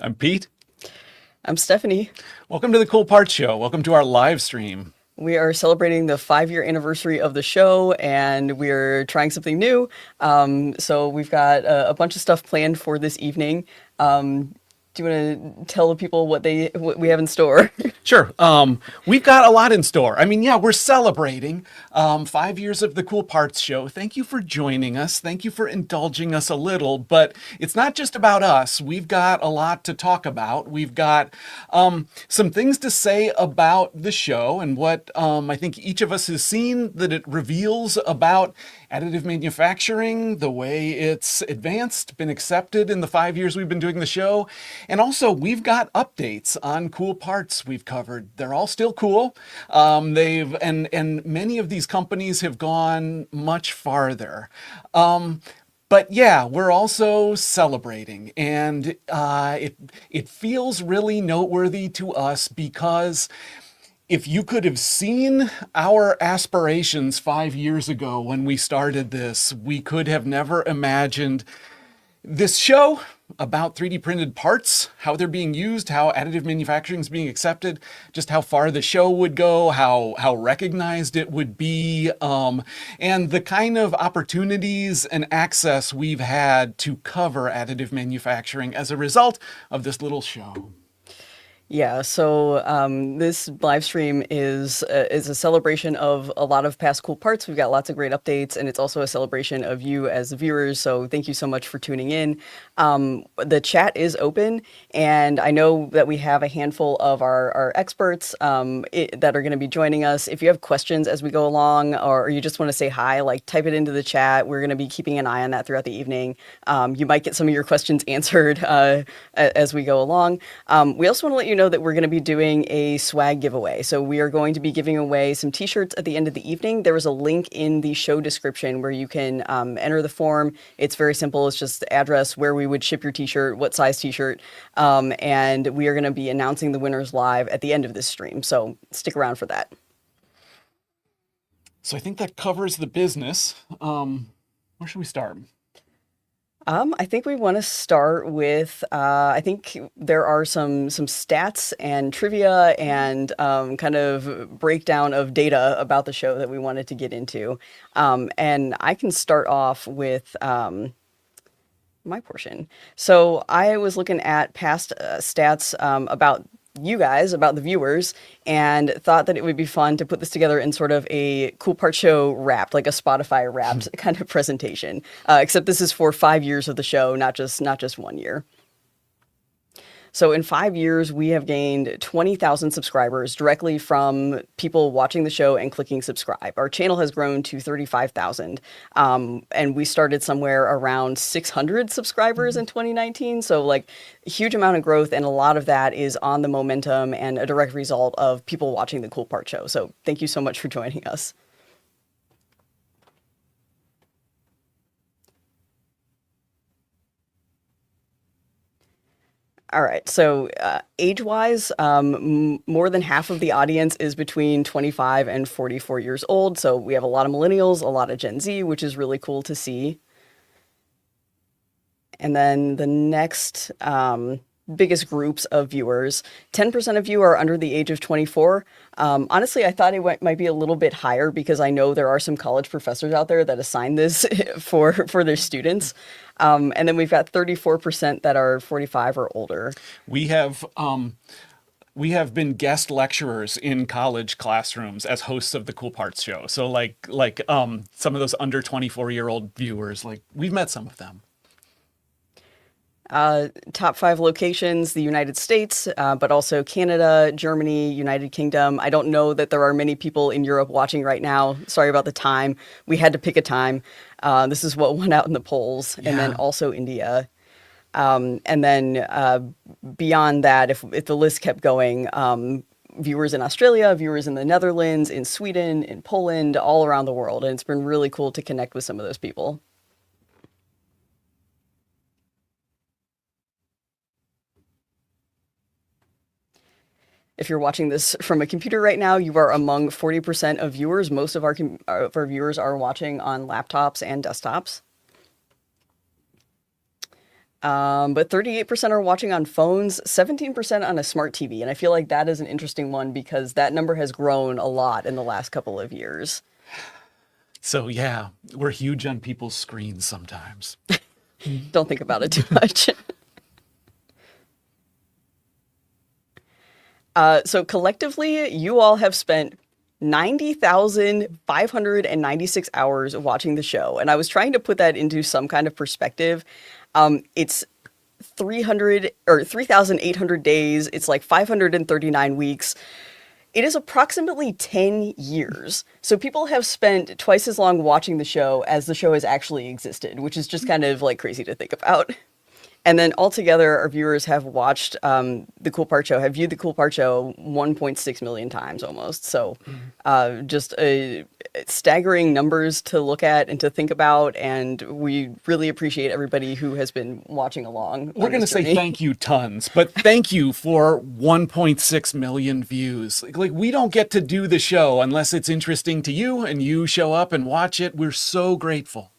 I'm Pete. I'm Stephanie. Welcome to the Cool Parts Show. Welcome to our live stream. We are celebrating the 5-year anniversary of the show, and we're trying something new. So we've got a bunch of stuff planned for this evening. Do you want to tell the people what we have in store? Sure. We've got a lot in store. I mean, yeah, we're celebrating 5 years of the Cool Parts Show. Thank you for joining us. Thank you for indulging us a little. But it's not just about us. We've got a lot to talk about. We've got some things to say about the show and what I think each of us has seen that it reveals about additive manufacturing, the way it's advanced, been accepted in the 5 years we've been doing the show. And also, we've got updates on cool parts we've covered. They're all still cool. And many of these companies have gone much farther. But yeah, we're also celebrating, and it feels really noteworthy to us because if you could have seen our aspirations 5 years ago when we started this, we could have never imagined this show about 3D printed parts, how they're being used, how additive manufacturing is being accepted, just how far the show would go, how recognized it would be, and the kind of opportunities and access we've had to cover additive manufacturing as a result of this little show. Yeah, so this live stream is a celebration of a lot of past cool parts. We've got lots of great updates, and it's also a celebration of you as the viewers. So thank you so much for tuning in. The chat is open, and I know that we have a handful of our experts that are going to be joining us. If you have questions as we go along, or you just want to say hi, like type it into the chat. We're going to be keeping an eye on that throughout the evening. You might get some of your questions answered as we go along. We also want to let you know that we're going to be doing a swag giveaway. So we are going to be giving away some t-shirts at the end of the evening. There is a link in the show description where you can enter the form. It's very simple. It's just the address where we would ship your t-shirt, what size t-shirt, and we are going to be announcing the winners live at the end of this stream. So stick around for that. So I think that covers the business. Where should we start? I think we want to start with, I think there are some stats and trivia and kind of breakdown of data about the show that we wanted to get into. And I can start off with my portion. So I was looking at past stats about you guys, about the viewers, and thought that it would be fun to put this together in sort of a Cool Part Show wrapped, like a Spotify wrapped kind of presentation. Except this is for 5 years of the show, not just 1 year. So in 5 years, we have gained 20,000 subscribers directly from people watching the show and clicking subscribe. Our channel has grown to 35,000, and we started somewhere around 600 subscribers in 2019. So like a huge amount of growth, and a lot of that is on the momentum and a direct result of people watching the Cool Part Show. So thank you so much for joining us. All right. So age-wise, more than half of the audience is between 25 and 44 years old. So we have a lot of millennials, a lot of Gen Z, which is really cool to see. And then the next biggest groups of viewers, 10% of you are under the age of 24. Honestly, I thought it might be a little bit higher because I know there are some college professors out there that assign this for their students. And then we've got 34% that are 45 or older. We have been guest lecturers in college classrooms as hosts of the Cool Parts Show. So like some of those under 24-year-old viewers, like we've met some of them. Top 5 locations, the United States, but also Canada, Germany, United Kingdom. I don't know that there are many people in Europe watching right now. Sorry about the time. We had to pick a time. This is what went out in the polls. Yeah. And then also India. And then beyond that, if the list kept going, viewers in Australia, viewers in the Netherlands, in Sweden, in Poland, all around the world. And it's been really cool to connect with some of those people. If you're watching this from a computer right now, you are among 40% of viewers. Most of our viewers are watching on laptops and desktops. But 38% are watching on phones, 17% on a smart TV. And I feel like that is an interesting one because that number has grown a lot in the last couple of years. So yeah, we're huge on people's screens sometimes. Don't think about it too much. So collectively, you all have spent 90,596 hours watching the show. And I was trying to put that into some kind of perspective. It's 300 or 3,800 days. It's like 539 weeks. It is approximately 10 years. So people have spent twice as long watching the show as the show has actually existed, which is just kind of like crazy to think about. And then altogether, our viewers have watched the Cool Part Show, have viewed the Cool Part Show 1.6 million times almost. So just staggering numbers to look at and to think about. And we really appreciate everybody who has been watching along. We're going to say thank you tons, but thank you for 1.6 million views. Like we don't get to do the show unless it's interesting to you and you show up and watch it. We're so grateful.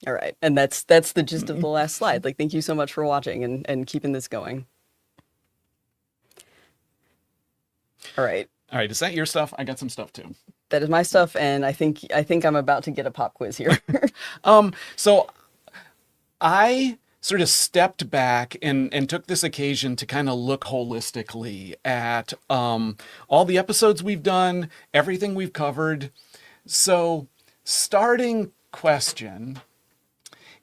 All right. And that's the gist of the last slide. Like, thank you so much for watching and keeping this going. All right. All right. Is that your stuff? I got some stuff too. That is my stuff. And I think I'm about to get a pop quiz here. So I sort of stepped back and took this occasion to kind of look holistically at all the episodes we've done, everything we've covered. So starting question,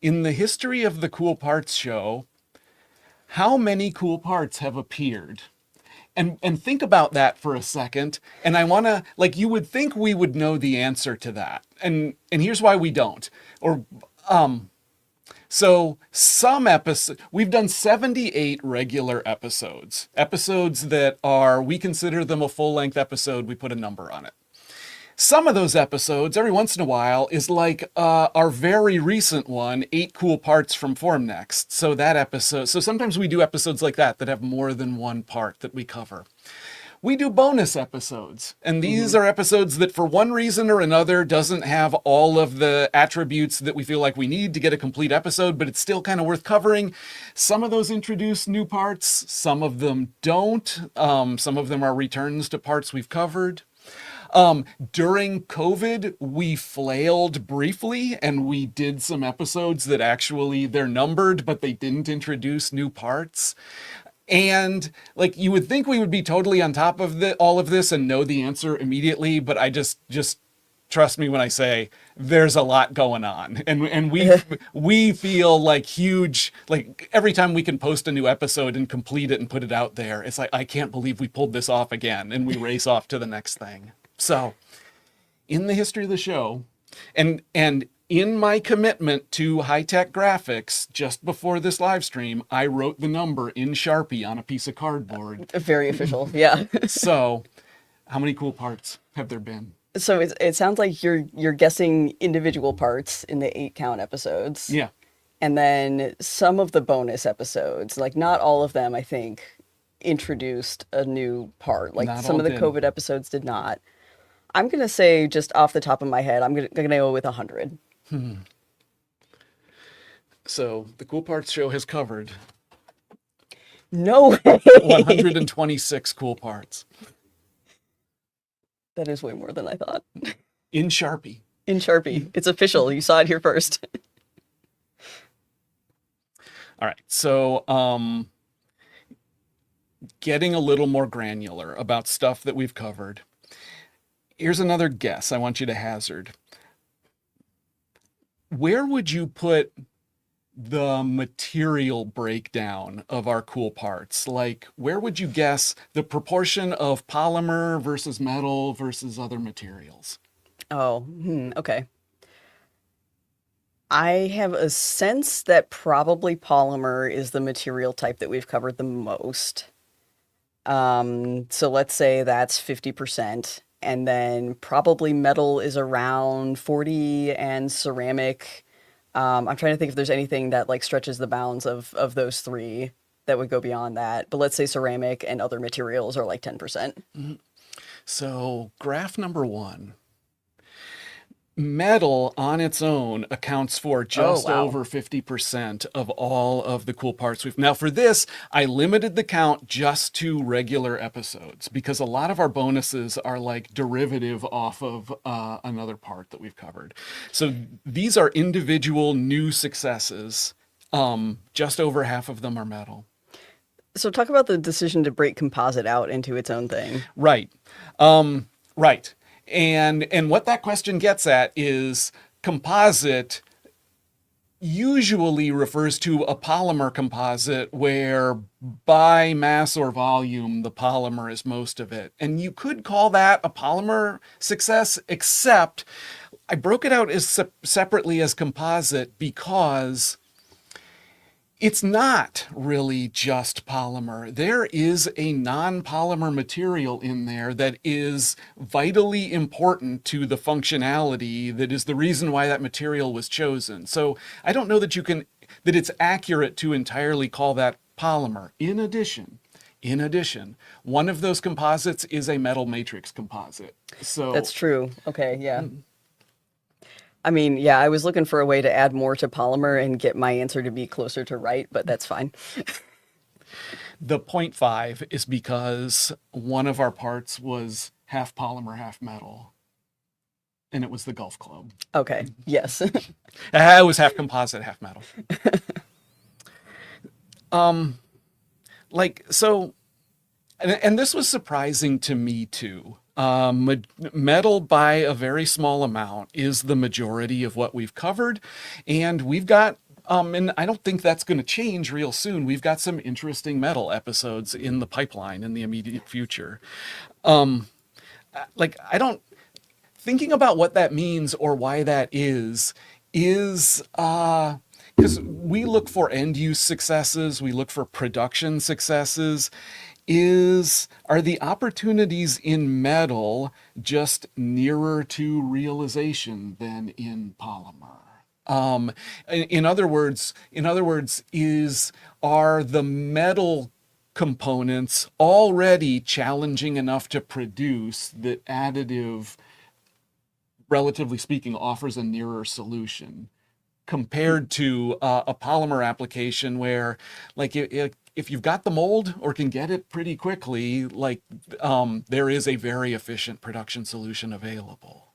in the history of the Cool Parts show, how many cool parts have appeared? And think about that for a second. And I want to, like, you would think we would know the answer to that. And here's why we don't. So some episodes, we've done 78 regular episodes that are, we consider them a full-length episode. We put a number on it. Some of those episodes, every once in a while, is like our very recent one, 8 Cool Parts from Formnext. So that episode, so sometimes we do episodes like that have more than one part that we cover. We do bonus episodes, and these are episodes that for one reason or another doesn't have all of the attributes that we feel like we need to get a complete episode, but it's still kind of worth covering. Some of those introduce new parts, some of them don't. Some of them are returns to parts we've covered. During COVID, we flailed briefly and we did some episodes that actually they're numbered, but they didn't introduce new parts. And like, you would think we would be totally on top of all of this and know the answer immediately, but I just trust me when I say there's a lot going on, and we feel like huge, like every time we can post a new episode and complete it and put it out there, it's like, I can't believe we pulled this off again, and we race off to the next thing. So in the history of the show, and in my commitment to high-tech graphics, just before this live stream, I wrote the number in Sharpie on a piece of cardboard. Very official, yeah. So how many cool parts have there been? So it sounds like you're guessing individual parts in the 8 count episodes. Yeah. And then some of the bonus episodes, like not all of them, I think, introduced a new part. Like Not some all of the did. COVID episodes did not. I'm going to say, just off the top of my head, I'm going to go with 100. So the Cool Parts show has covered No way! 126 cool parts. That is way more than I thought. In Sharpie. In Sharpie. It's official. You saw it here first. All right. So getting a little more granular about stuff that we've covered. Here's another guess I want you to hazard. Where would you put the material breakdown of our cool parts? Like, where would you guess the proportion of polymer versus metal versus other materials? Oh, okay. I have a sense that probably polymer is the material type that we've covered the most. So let's say that's 50%. And then probably metal is around 40 and ceramic. I'm trying to think if there's anything that like stretches the bounds of those three that would go beyond that. But let's say ceramic and other materials are like 10%. So graph number 1. Metal on its own accounts for Oh, just wow. over 50% of all of the cool parts we've. Now, for this, I limited the count just to regular episodes because a lot of our bonuses are like derivative off of another part that we've covered. So these are individual new successes. Just over half of them are metal. So talk about the decision to break composite out into its own thing. Right. Right. And what that question gets at is composite usually refers to a polymer composite where by mass or volume the polymer is most of it. And you could call that a polymer success, except I broke it out as separately as composite because it's not really just polymer. There is a non-polymer material in there that is vitally important to the functionality that is the reason why that material was chosen. So I don't know that that it's accurate to entirely call that polymer. In addition, one of those composites is a metal matrix composite. So That's true. Okay, yeah. I mean, yeah, I was looking for a way to add more to polymer and get my answer to be closer to right, but that's fine. the 0.5 is because one of our parts was half polymer, half metal. And it was the golf club. Okay, yes. It was half composite, half metal. And this was surprising to me too. Metal by a very small amount is the majority of what we've covered. And we've got, and I don't think that's going to change real soon. We've got some interesting metal episodes in the pipeline in the immediate future. Thinking about what that means or why that is because we look for end use successes, we look for production successes. Are the opportunities in metal just nearer to realization than in polymer? In other words, are the metal components already challenging enough to produce that additive, relatively speaking, offers a nearer solution compared to a polymer application where, like, if you've got the mold or can get it pretty quickly, like, there is a very efficient production solution available.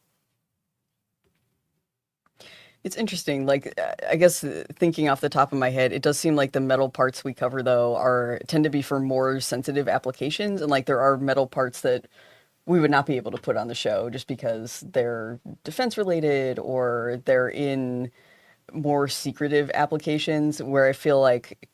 It's interesting. Like, I guess thinking off the top of my head, it does seem like the metal parts we cover though tend to be for more sensitive applications, and like there are metal parts that we would not be able to put on the show just because they're defense related or they're in more secretive applications where I feel like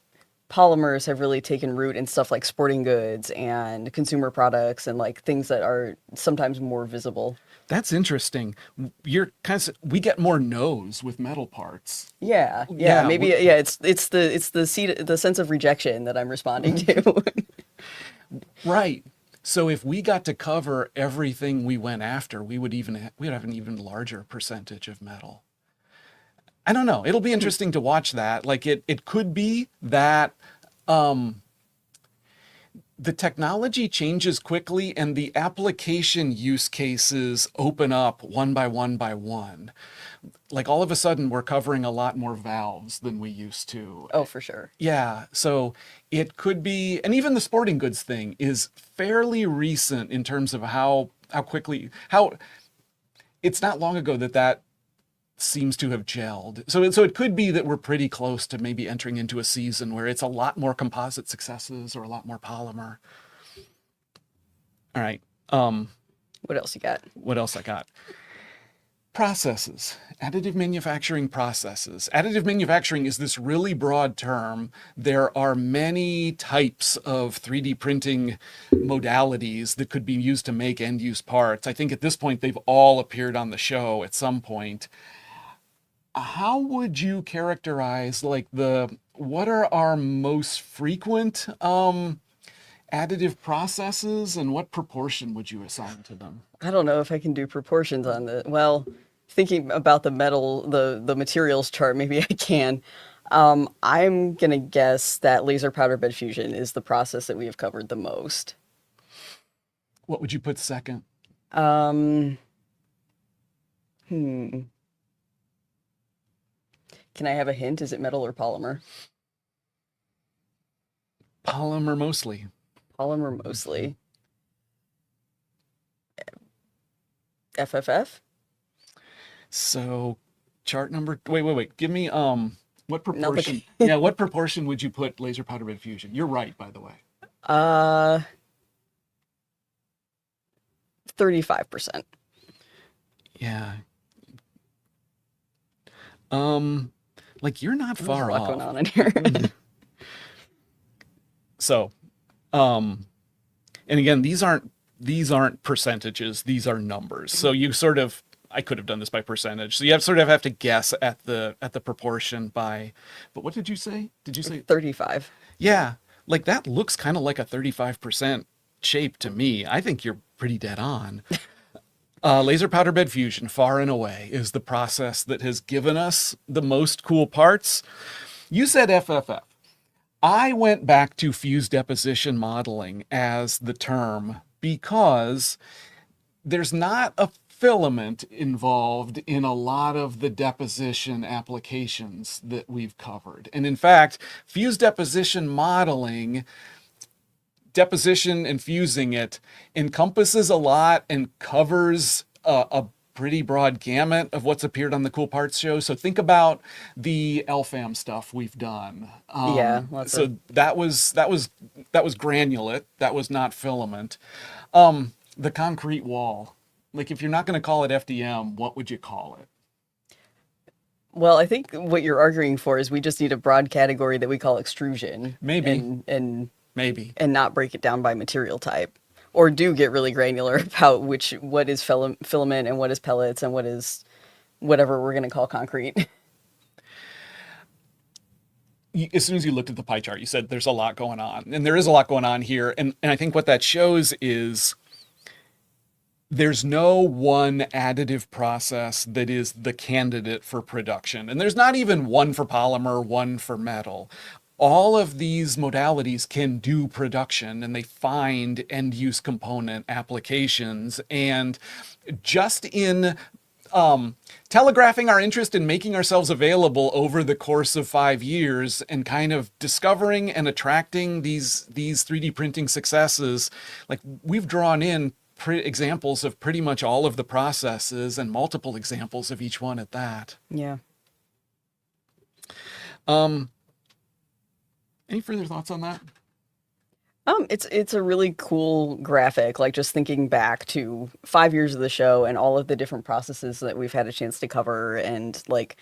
polymers have really taken root in stuff like sporting goods and consumer products and like things that are sometimes more visible. That's interesting. We get more no's with metal parts. Yeah, Yeah, maybe yeah. It's the sense of rejection that I'm responding to. Right. So if we got to cover everything we went after, we'd have an even larger percentage of metal. I don't know. It'll be interesting to watch that. Like it could be that the technology changes quickly and the application use cases open up one by one by one. Like all of a sudden we're covering a lot more valves than we used to. Oh, for sure. Yeah, so it could be, and even the sporting goods thing is fairly recent in terms of how it's not long ago that seems to have gelled. So it could be that we're pretty close to maybe entering into a season where it's a lot more composite successes or a lot more polymer. All right. What else you got? What else I got? Processes, additive manufacturing processes. Additive manufacturing is this really broad term. There are many types of 3D printing modalities that could be used to make end-use parts. I think at this point, they've all appeared on the show at some point. How would you characterize what are our most frequent additive processes and what proportion would you assign to them? I don't know if I can do proportions on the, well, thinking about the materials chart, maybe I can. I'm gonna guess that laser powder bed fusion is the process that we have covered the most. What would you put second? Hmm. Can I have a hint? Is it metal or polymer? Polymer mostly. Polymer mostly. FFF? So chart number, wait. Give me, what Not the. proportion? Yeah, what proportion would you put laser powder bed fusion? You're right, by the way. uh, 35%. Yeah. Um, like you're not There's a far lot going off. on in here. So, um, and again, these aren't percentages, these are numbers. So you sort of I could have done this by percentage. So you have to guess at the proportion by, but what did you say? Did you say 35. yeah, like that looks kind of like a 35% shape to me. I think you're pretty dead on. Laser powder bed fusion, far and away, is the process that has given us the most cool parts. You said FFF. I went back to fused deposition modeling as the term because there's not a filament involved in a lot of the deposition applications that we've covered. And in fact, fused deposition modeling, deposition and fusing it, encompasses a lot and covers a pretty broad gamut of what's appeared on the Cool Parts show. So think about the LFAM stuff we've done. Yeah, lots So of. that was granulate. That was not filament. The concrete wall. Like if you're not going to call it FDM, what would you call it? Well, I think what you're arguing for is we just need a broad category that we call extrusion Maybe, maybe. and not break it down by material type. Or do get really granular about what is filament and what is pellets and what is whatever we're going to call concrete. As soon as you looked at the pie chart, you said there's a lot going on. And there is a lot going on here. And I think what that shows is there's no one additive process that is the candidate for production. And there's not even one for polymer, one for metal. All of these modalities can do production and they find end use component applications. And just in telegraphing our interest in making ourselves available over the course of 5 years and kind of discovering and attracting these 3D printing successes, like we've drawn in examples of pretty much all of the processes and multiple examples of each one at that. Yeah. Any further thoughts on that? It's a really cool graphic, like just thinking back to 5 years of the show and all of the different processes that we've had a chance to cover. And like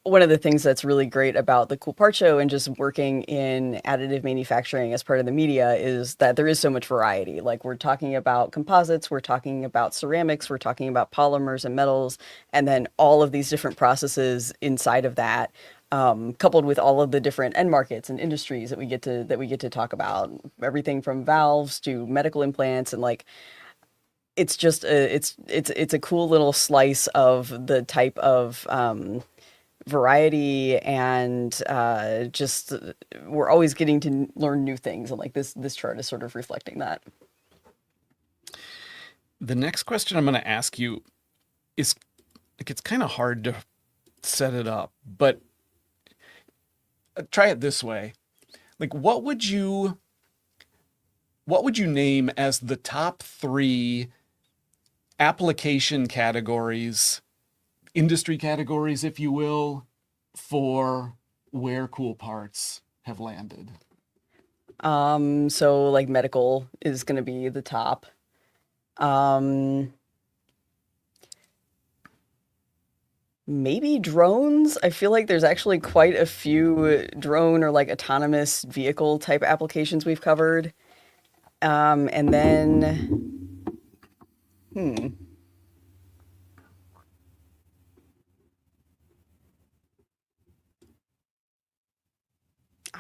one of the things that's really great about the Cool Part Show and just working in additive manufacturing as part of the media is that there is so much variety. Like we're talking about composites, we're talking about ceramics, we're talking about polymers and metals, and then all of these different processes inside of that, coupled with all of the different end markets and industries that we get to talk about, everything from valves to medical implants, and like it's just it's a cool little slice of the type of variety and just we're always getting to learn new things, and like this chart is sort of reflecting that. The next question I'm going to ask you is like it's kind of hard to set it up, but try it this way. Like what would you name as the top 3 application categories, industry categories, if you will, for where Cool Parts have landed? So like medical is going to be the top. Maybe drones. I feel like there's actually quite a few drone or like autonomous vehicle type applications we've covered. And then, I'm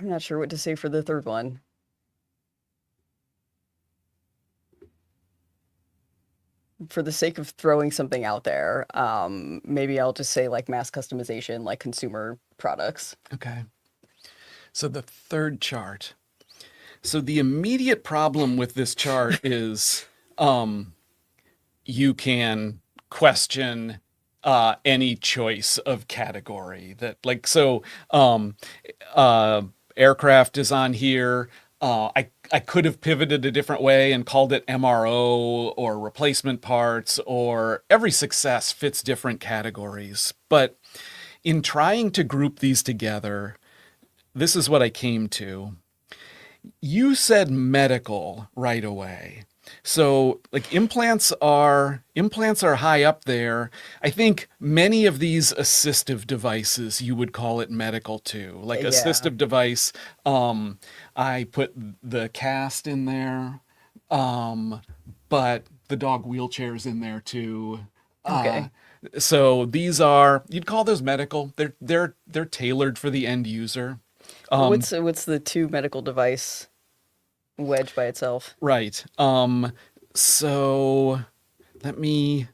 not sure what to say for the third one. For the sake of throwing something out there, maybe I'll just say like mass customization, like consumer products. Okay. So the third chart. So the immediate problem with this chart is you can question any choice of category that like so uh aircraft is on here. I could have pivoted a different way and called it MRO or replacement parts, or every success fits different categories. But in trying to group these together, this is what I came to. You said medical right away. So like implants are high up there. I think many of these assistive devices you would call it medical too. Like Yeah. assistive device, I put the cast in there. But the dog wheelchair's in there too. Uh Okay. so these are, you'd call those medical. They're tailored for the end user. What's the two medical device wedge by itself? Right. So let me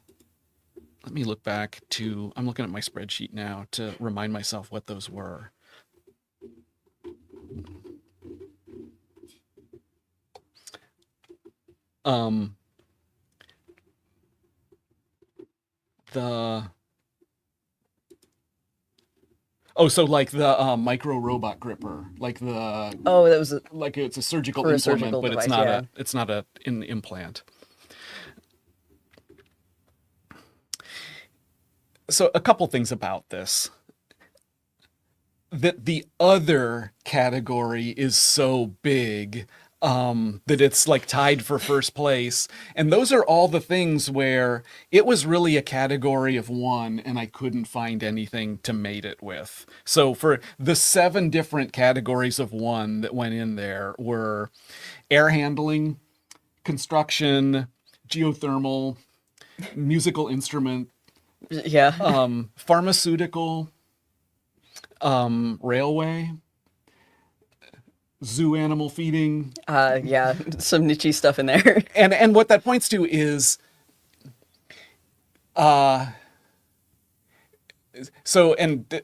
look back to, I'm looking at my spreadsheet now to remind myself what those were. Um the Oh, so like the micro robot gripper, Oh, that was like it's a surgical for a implement, surgical but device. Yeah. it's not a an implant. So a couple things about this. That the other category is so big that it's like tied for first place. And those are all the things where it was really a category of one and I couldn't find anything to mate it with. So for the 7 different categories of one that went in there were air handling, construction, geothermal, musical instrument, Yeah. pharmaceutical, railway, zoo animal feeding. Yeah, some niche stuff in there. And what that points to is so and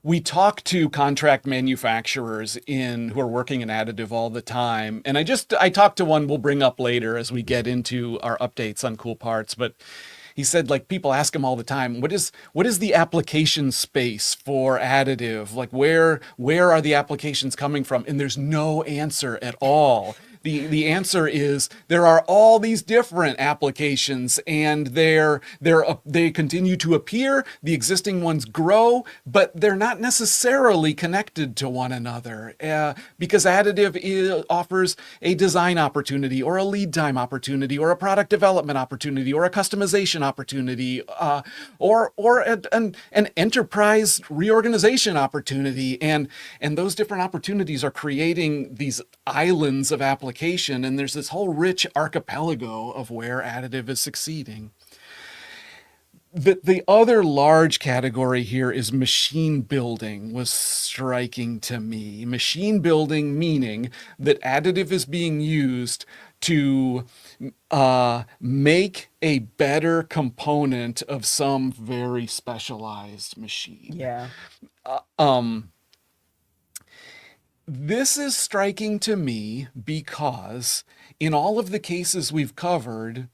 we talk to contract manufacturers in who are working in additive all the time. And I talked to one we'll bring up later as we get into our updates on cool parts, but he said like people ask him all the time, what is the application space for additive? Like where are the applications coming from? And there's no answer at all. The answer is there are all these different applications and they continue to appear, the existing ones grow, but they're not necessarily connected to one another because additive offers a design opportunity or a lead time opportunity or a product development opportunity or a customization opportunity or an enterprise reorganization opportunity, and those different opportunities are creating these islands of application, and there's this whole rich archipelago of where additive is succeeding. The other large category here is machine building was striking to me. Machine building meaning that additive is being used to make a better component of some very specialized machine. Yeah. This is striking to me because in all of the cases we've covered,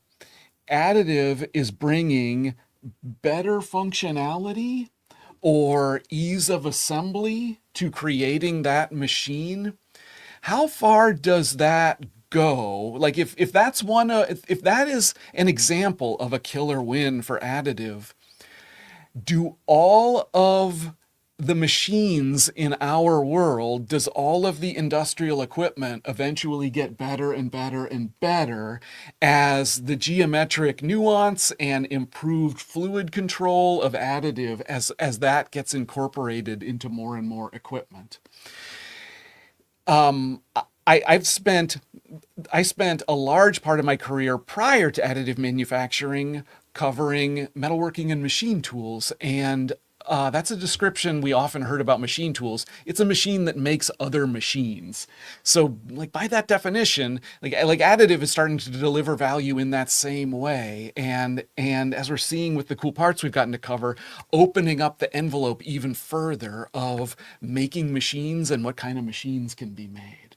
additive is bringing better functionality or ease of assembly to creating that machine. How far does that go? Like if that's if that is an example of a killer win for additive, do all of the machines in our world, does all of the industrial equipment eventually get better and better and better as the geometric nuance and improved fluid control of additive as that gets incorporated into more and more equipment? I spent a large part of my career prior to additive manufacturing covering metalworking and machine tools, and that's a description we often heard about machine tools. It's a machine that makes other machines. So, like by that definition, like additive is starting to deliver value in that same way. And as we're seeing with the cool parts we've gotten to cover, opening up the envelope even further of making machines and what kind of machines can be made.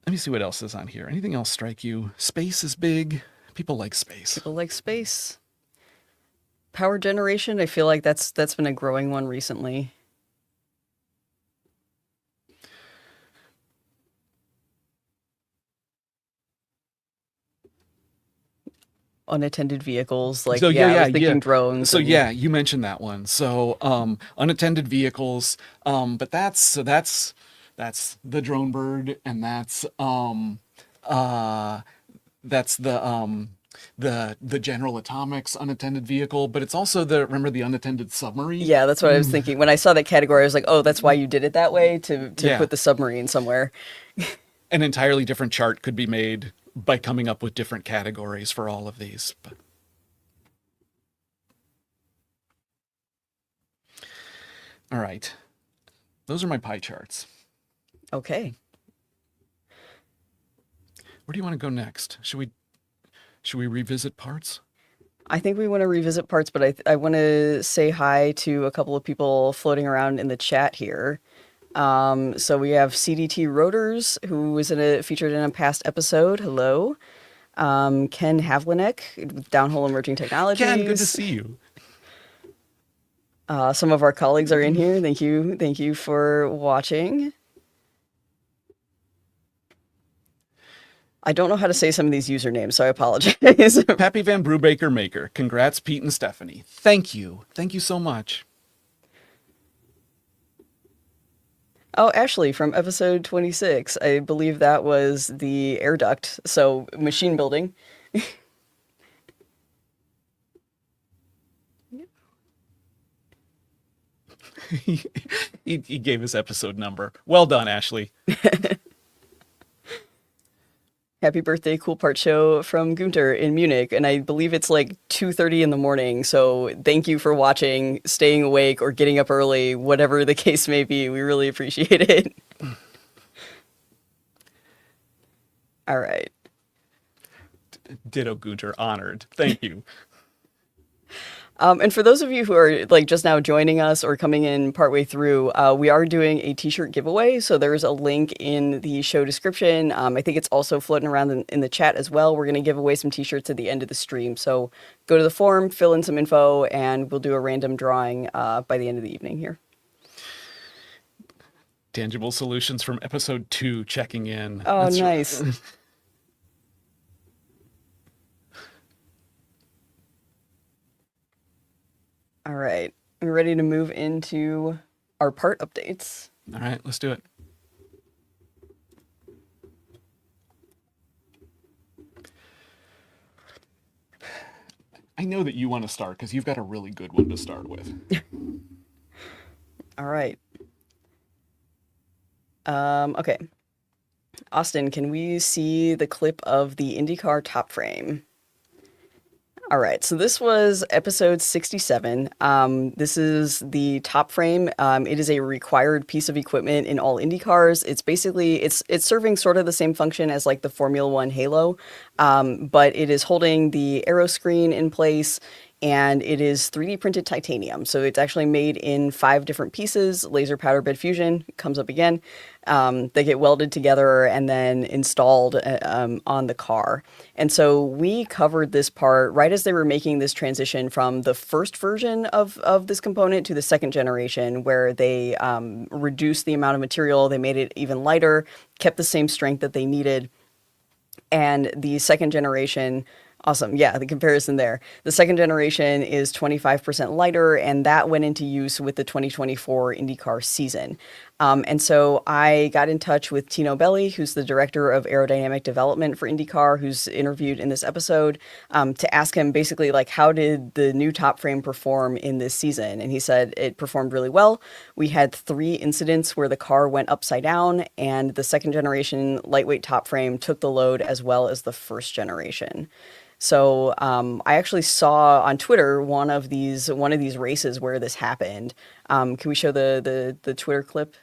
Let me see what else is on here. Anything else strike you? Space is big. People like space. People like space. Power generation, I feel like that's been a growing one recently. Unattended vehicles, like So yeah, I was thinking drones. So And yeah, you mentioned that one. So unattended vehicles. But that's the drone bird, and that's the General Atomics unattended vehicle. But it's also remember the unattended submarine. yeah, that's what I was thinking. When I saw that category, I was like, oh, that's why you did it that way, to Yeah, put the submarine somewhere. an entirely different chart could be made by coming up with different categories for all of these. But all right, those are my pie charts. Okay. Where do you want to go next? Should we revisit parts? I think we want to revisit parts, but I want to say hi to a couple of people floating around in the chat here. So we have CDT Rotors, who was featured in a past episode. Hello. Ken Havlinek with Downhole Emerging Ken, good to Technologies. see you. Some of our colleagues are in here. Thank you for watching. I don't know how to say some of these usernames, so I apologize. Pappy Van Brubaker Maker. Congrats, Pete and Stephanie. Thank you. Thank you so much. Oh, Ashley from episode 26. I believe that was the air duct, so machine building. he gave his episode number. Well done, Ashley. Happy birthday, Cool Part Show from Gunter in Munich, and I believe it's like 2:30 in the morning, so thank you for watching, staying awake, or getting up early, whatever the case may be. We really appreciate it. All right. Ditto Gunter, honored. Thank you. And for those of you who are like just now joining us or coming in partway through, we are doing a t-shirt giveaway. So there's a link in the show description. I think it's also floating around in the chat as well. We're going to give away some t-shirts at the end of the stream. So go to the forum, fill in some info, and we'll do a random drawing by the end of the evening here. Tangible Solutions from episode 2 checking in. Oh, nice. All right, we're ready to move into our part updates. All right, let's do it. I know that you want to start because you've got a really good one to start with. All right. Okay. Austin, can we see the clip of the Indy Car Top Frame? All right, so this was episode 67. This is the top frame. It is a required piece of equipment in all Indy cars. It's basically, it's serving sort of the same function as like the Formula One Halo, but it is holding the aero screen in place, and it is 3D printed titanium. So it's actually made in 5 different pieces. Laser powder bed fusion comes up again. They get welded together and then installed on the car. And so we covered this part right as they were making this transition from the first version of this component to the second generation, where they reduced the amount of material, they made it even lighter, kept the same strength that they needed. And the second generation, awesome. Yeah, the comparison there. The second generation is 25% lighter, and that went into use with the 2024 IndyCar season. And so I got in touch with Tino Belli, who's the director of aerodynamic development for IndyCar, who's interviewed in this episode, to ask him basically like, how did the new top frame perform in this season? And he said it performed really well. We had 3 incidents where the car went upside down, and the second generation lightweight top frame took the load as well as the first generation. So I actually saw on Twitter one of these races where this happened. Can we show the Twitter clip?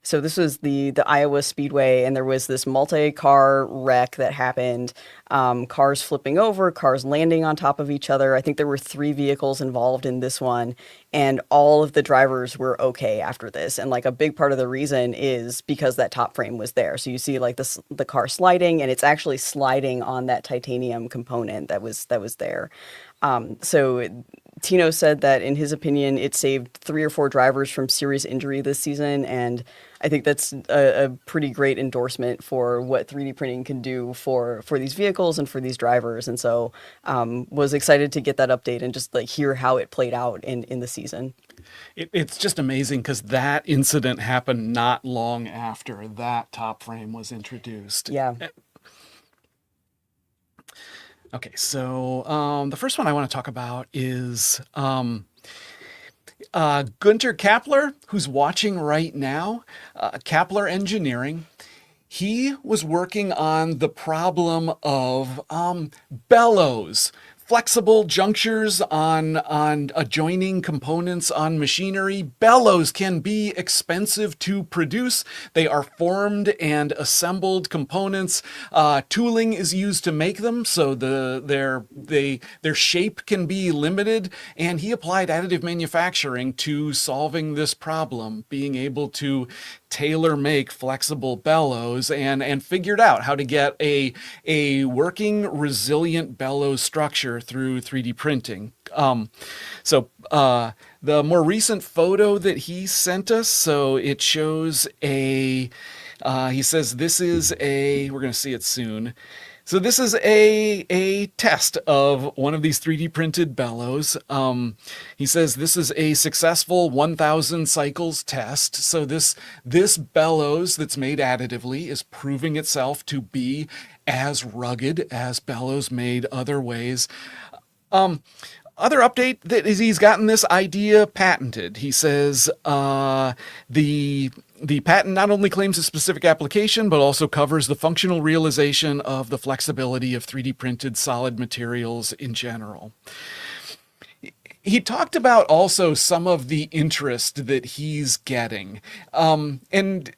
So this was the Iowa Speedway, and there was this multi-car wreck that happened. Cars flipping over, cars landing on top of each other. I think there were 3 vehicles involved in this one, and all of the drivers were okay after this. And like a big part of the reason is because that top frame was there. So you see like the car sliding, and it's actually sliding on that titanium component that was there. So Tino said that in his opinion, it saved 3 or 4 drivers from serious injury this season, and I think that's a pretty great endorsement for what 3D printing can do for these vehicles and for these drivers. And so was excited to get that update and just like hear how it played out in the season. It's just amazing because that incident happened not long after that top frame was introduced. Yeah. Okay, so the first one I want to talk about is Gunter Kapler, who's watching right now, Kapler Engineering. He was working on the problem of bellows, flexible junctures on adjoining components on machinery. Bellows can be expensive to produce. They are formed and assembled components. Tooling is used to make them, so their shape can be limited. And he applied additive manufacturing to solving this problem, being able to tailor make flexible bellows and figured out how to get a working resilient bellows structure through 3D printing. The more recent photo that he sent us, so it shows he says this is we're going to see it soon. So this is a test of one of these 3D printed bellows. He says this is a successful 1,000 cycles test. So this bellows that's made additively is proving itself to be as rugged as bellows made other ways. Other update that is he's gotten this idea patented. He says the patent not only claims a specific application, but also covers the functional realization of the flexibility of 3D printed solid materials in general. He talked about also some of the interest that he's getting. It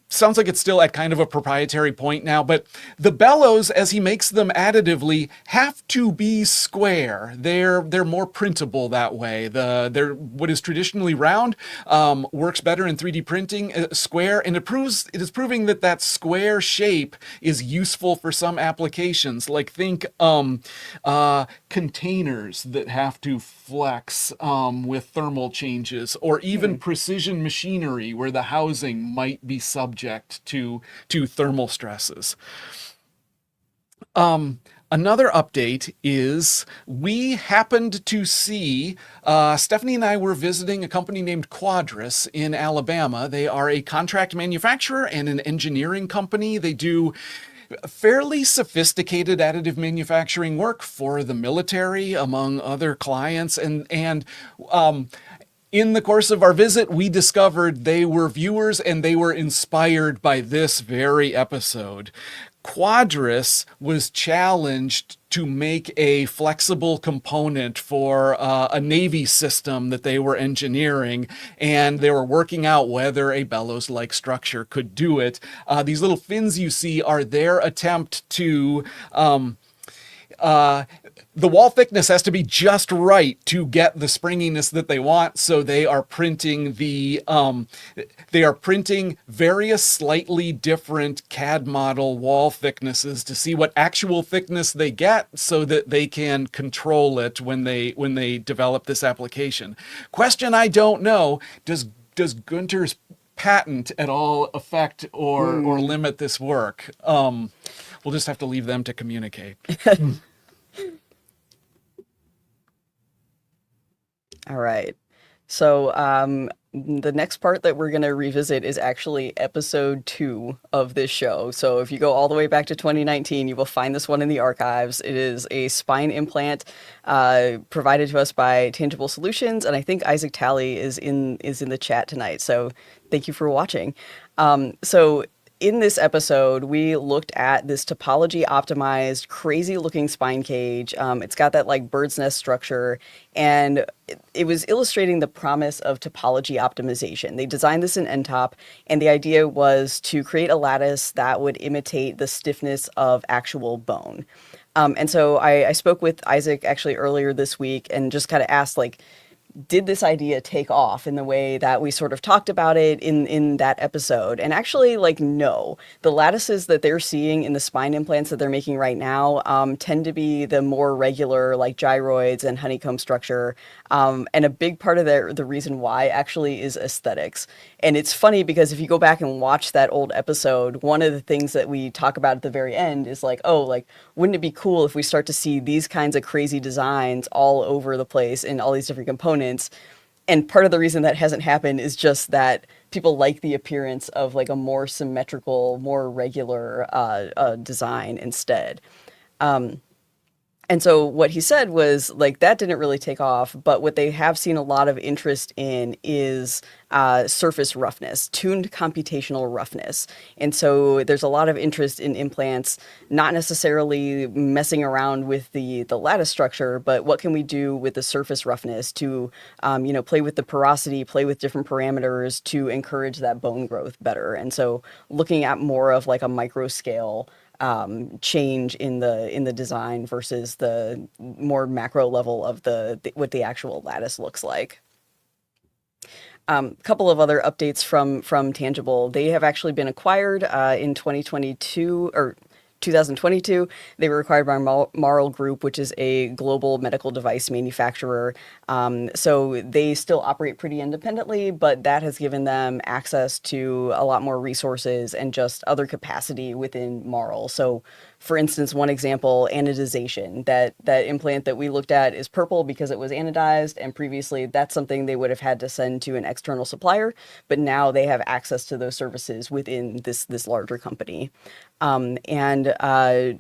sounds like it's still at kind of a proprietary point now, but the bellows, as he makes them additively, have to be square. They're more printable that way. They're what is traditionally round works better in 3D printing square, and it is proving that square shape is useful for some applications. Like think containers that have to flex with thermal changes, or even precision machinery where the housing might be subject to thermal stresses. Another update is we happened to see, Stephanie and I were visiting a company named Quadris in Alabama. They are a contract manufacturer and an engineering company. They do fairly sophisticated additive manufacturing work for the military, among other clients. And in the course of our visit, we discovered they were viewers and they were inspired by this very episode. Quadris was challenged to make a flexible component for a Navy system that they were engineering, and they were working out whether a bellows-like structure could do it. These little fins you see are their attempt to the wall thickness has to be just right to get the springiness that they want. So they are printing various slightly different CAD model wall thicknesses to see what actual thickness they get so that they can control it when they develop this application. Question I don't know, does Gunter's patent at all affect or limit this work? We'll just have to leave them to communicate. All right. So the next part that we're going to revisit is actually episode 2 of this show. So if you go all the way back to 2019, you will find this one in the archives. It is a spine implant provided to us by Tangible Solutions, and I think Isaac Talley is in the chat tonight. So thank you for watching. So in this episode, we looked at this topology optimized, crazy looking spine cage. It's got that like bird's nest structure, and it was illustrating the promise of topology optimization. They designed this in NTOP, and the idea was to create a lattice that would imitate the stiffness of actual bone. And so I spoke with Isaac actually earlier this week and just kind of asked, like, did this idea take off in the way that we sort of talked about it in that episode? And actually, like, no. The lattices that they're seeing in the spine implants that they're making right now tend to be the more regular, like gyroids and honeycomb structure. And a big part of the reason why actually is aesthetics. And it's funny because if you go back and watch that old episode, one of the things that we talk about at the very end is like, oh, like, wouldn't it be cool if we start to see these kinds of crazy designs all over the place in all these different components? And part of the reason that hasn't happened is just that people like the appearance of like a more symmetrical, more regular design instead. And so what he said was like that didn't really take off, but what they have seen a lot of interest in is surface roughness, tuned computational roughness. And so there's a lot of interest in implants, not necessarily messing around with the lattice structure, but what can we do with the surface roughness to, play with the porosity, play with different parameters to encourage that bone growth better. And so looking at more of like a micro scale change in the design versus the more macro level of what the actual lattice looks like. Couple of other updates from Tangible. They have actually been acquired in 2022 or 2022. They were acquired by Marl Group, which is a global medical device manufacturer. So they still operate pretty independently, but that has given them access to a lot more resources and just other capacity within Marl. So for instance, one example, anodization. That implant that we looked at is purple because it was anodized, and previously that's something they would have had to send to an external supplier, but now they have access to those services within this larger company. And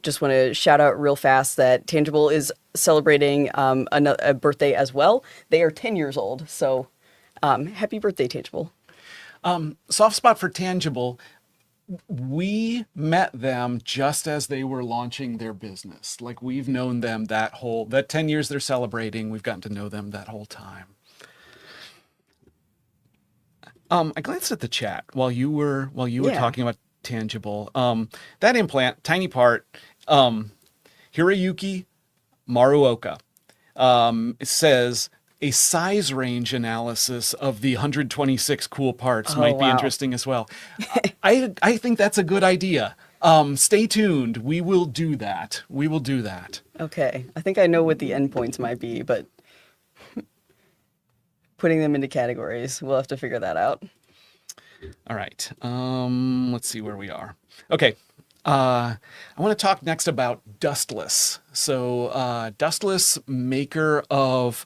just want to shout out real fast that Tangible is celebrating a birthday as well. They are 10 years old, so happy birthday, Tangible. Soft spot for Tangible. We met them just as they were launching their business. Like we've known them that 10 years they're celebrating. We've gotten to know them that whole time. I glanced at the chat while you were talking about Tangible. That implant, tiny part, Hiroyuki Maruoka, it says a size range analysis of the 126 cool parts might be interesting as well. I think that's a good idea. Stay tuned. We will do that. Okay. I think I know what the endpoints might be, but putting them into categories, we'll have to figure that out. All right. Let's see where we are. Okay. I want to talk next about Dustless. So Dustless, maker of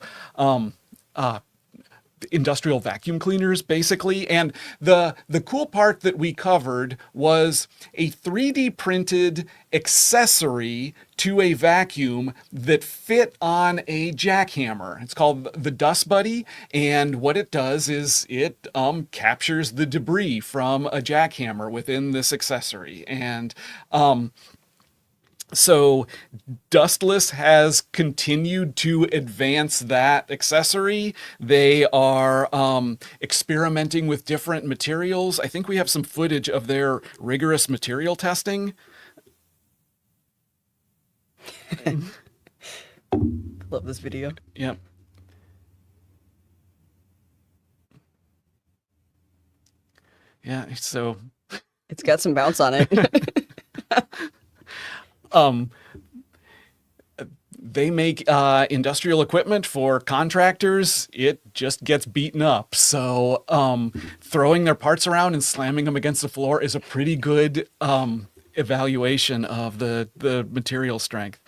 industrial vacuum cleaners, basically. And the cool part that we covered was a 3D printed accessory to a vacuum that fit on a jackhammer. It's called the Dust Buddy, and what it does is it captures the debris from a jackhammer within this accessory. And so Dustless has continued to advance that accessory. They are experimenting with different materials. I think we have some footage of their rigorous material testing. Love this video. Yep. Yeah, so it's got some bounce on it. They make industrial equipment for contractors. It just gets beaten up. So throwing their parts around and slamming them against the floor is a pretty good evaluation of the material strength.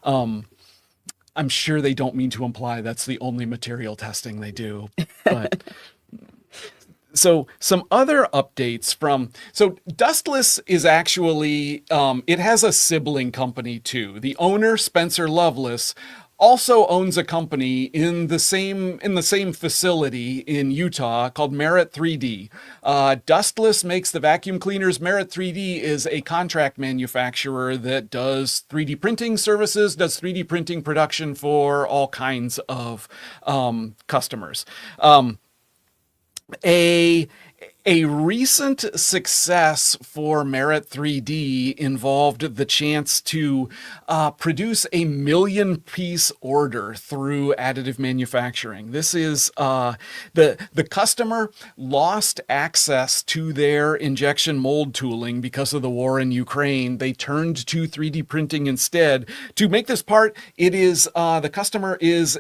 I'm sure they don't mean to imply that's the only material testing they do, but so some other updates so Dustless is actually, it has a sibling company too. The owner, Spencer Loveless, also owns a company in the same facility in Utah called Merit 3D. Dustless makes the vacuum cleaners. Merit 3D is a contract manufacturer that does 3D printing services, does 3D printing production for all kinds of customers. A a recent success for Merit 3D involved the chance to produce a 1,000,000-piece order through additive manufacturing. This is the customer lost access to their injection mold tooling because of the war in Ukraine. They turned to 3D printing instead. To make this part, it is the customer is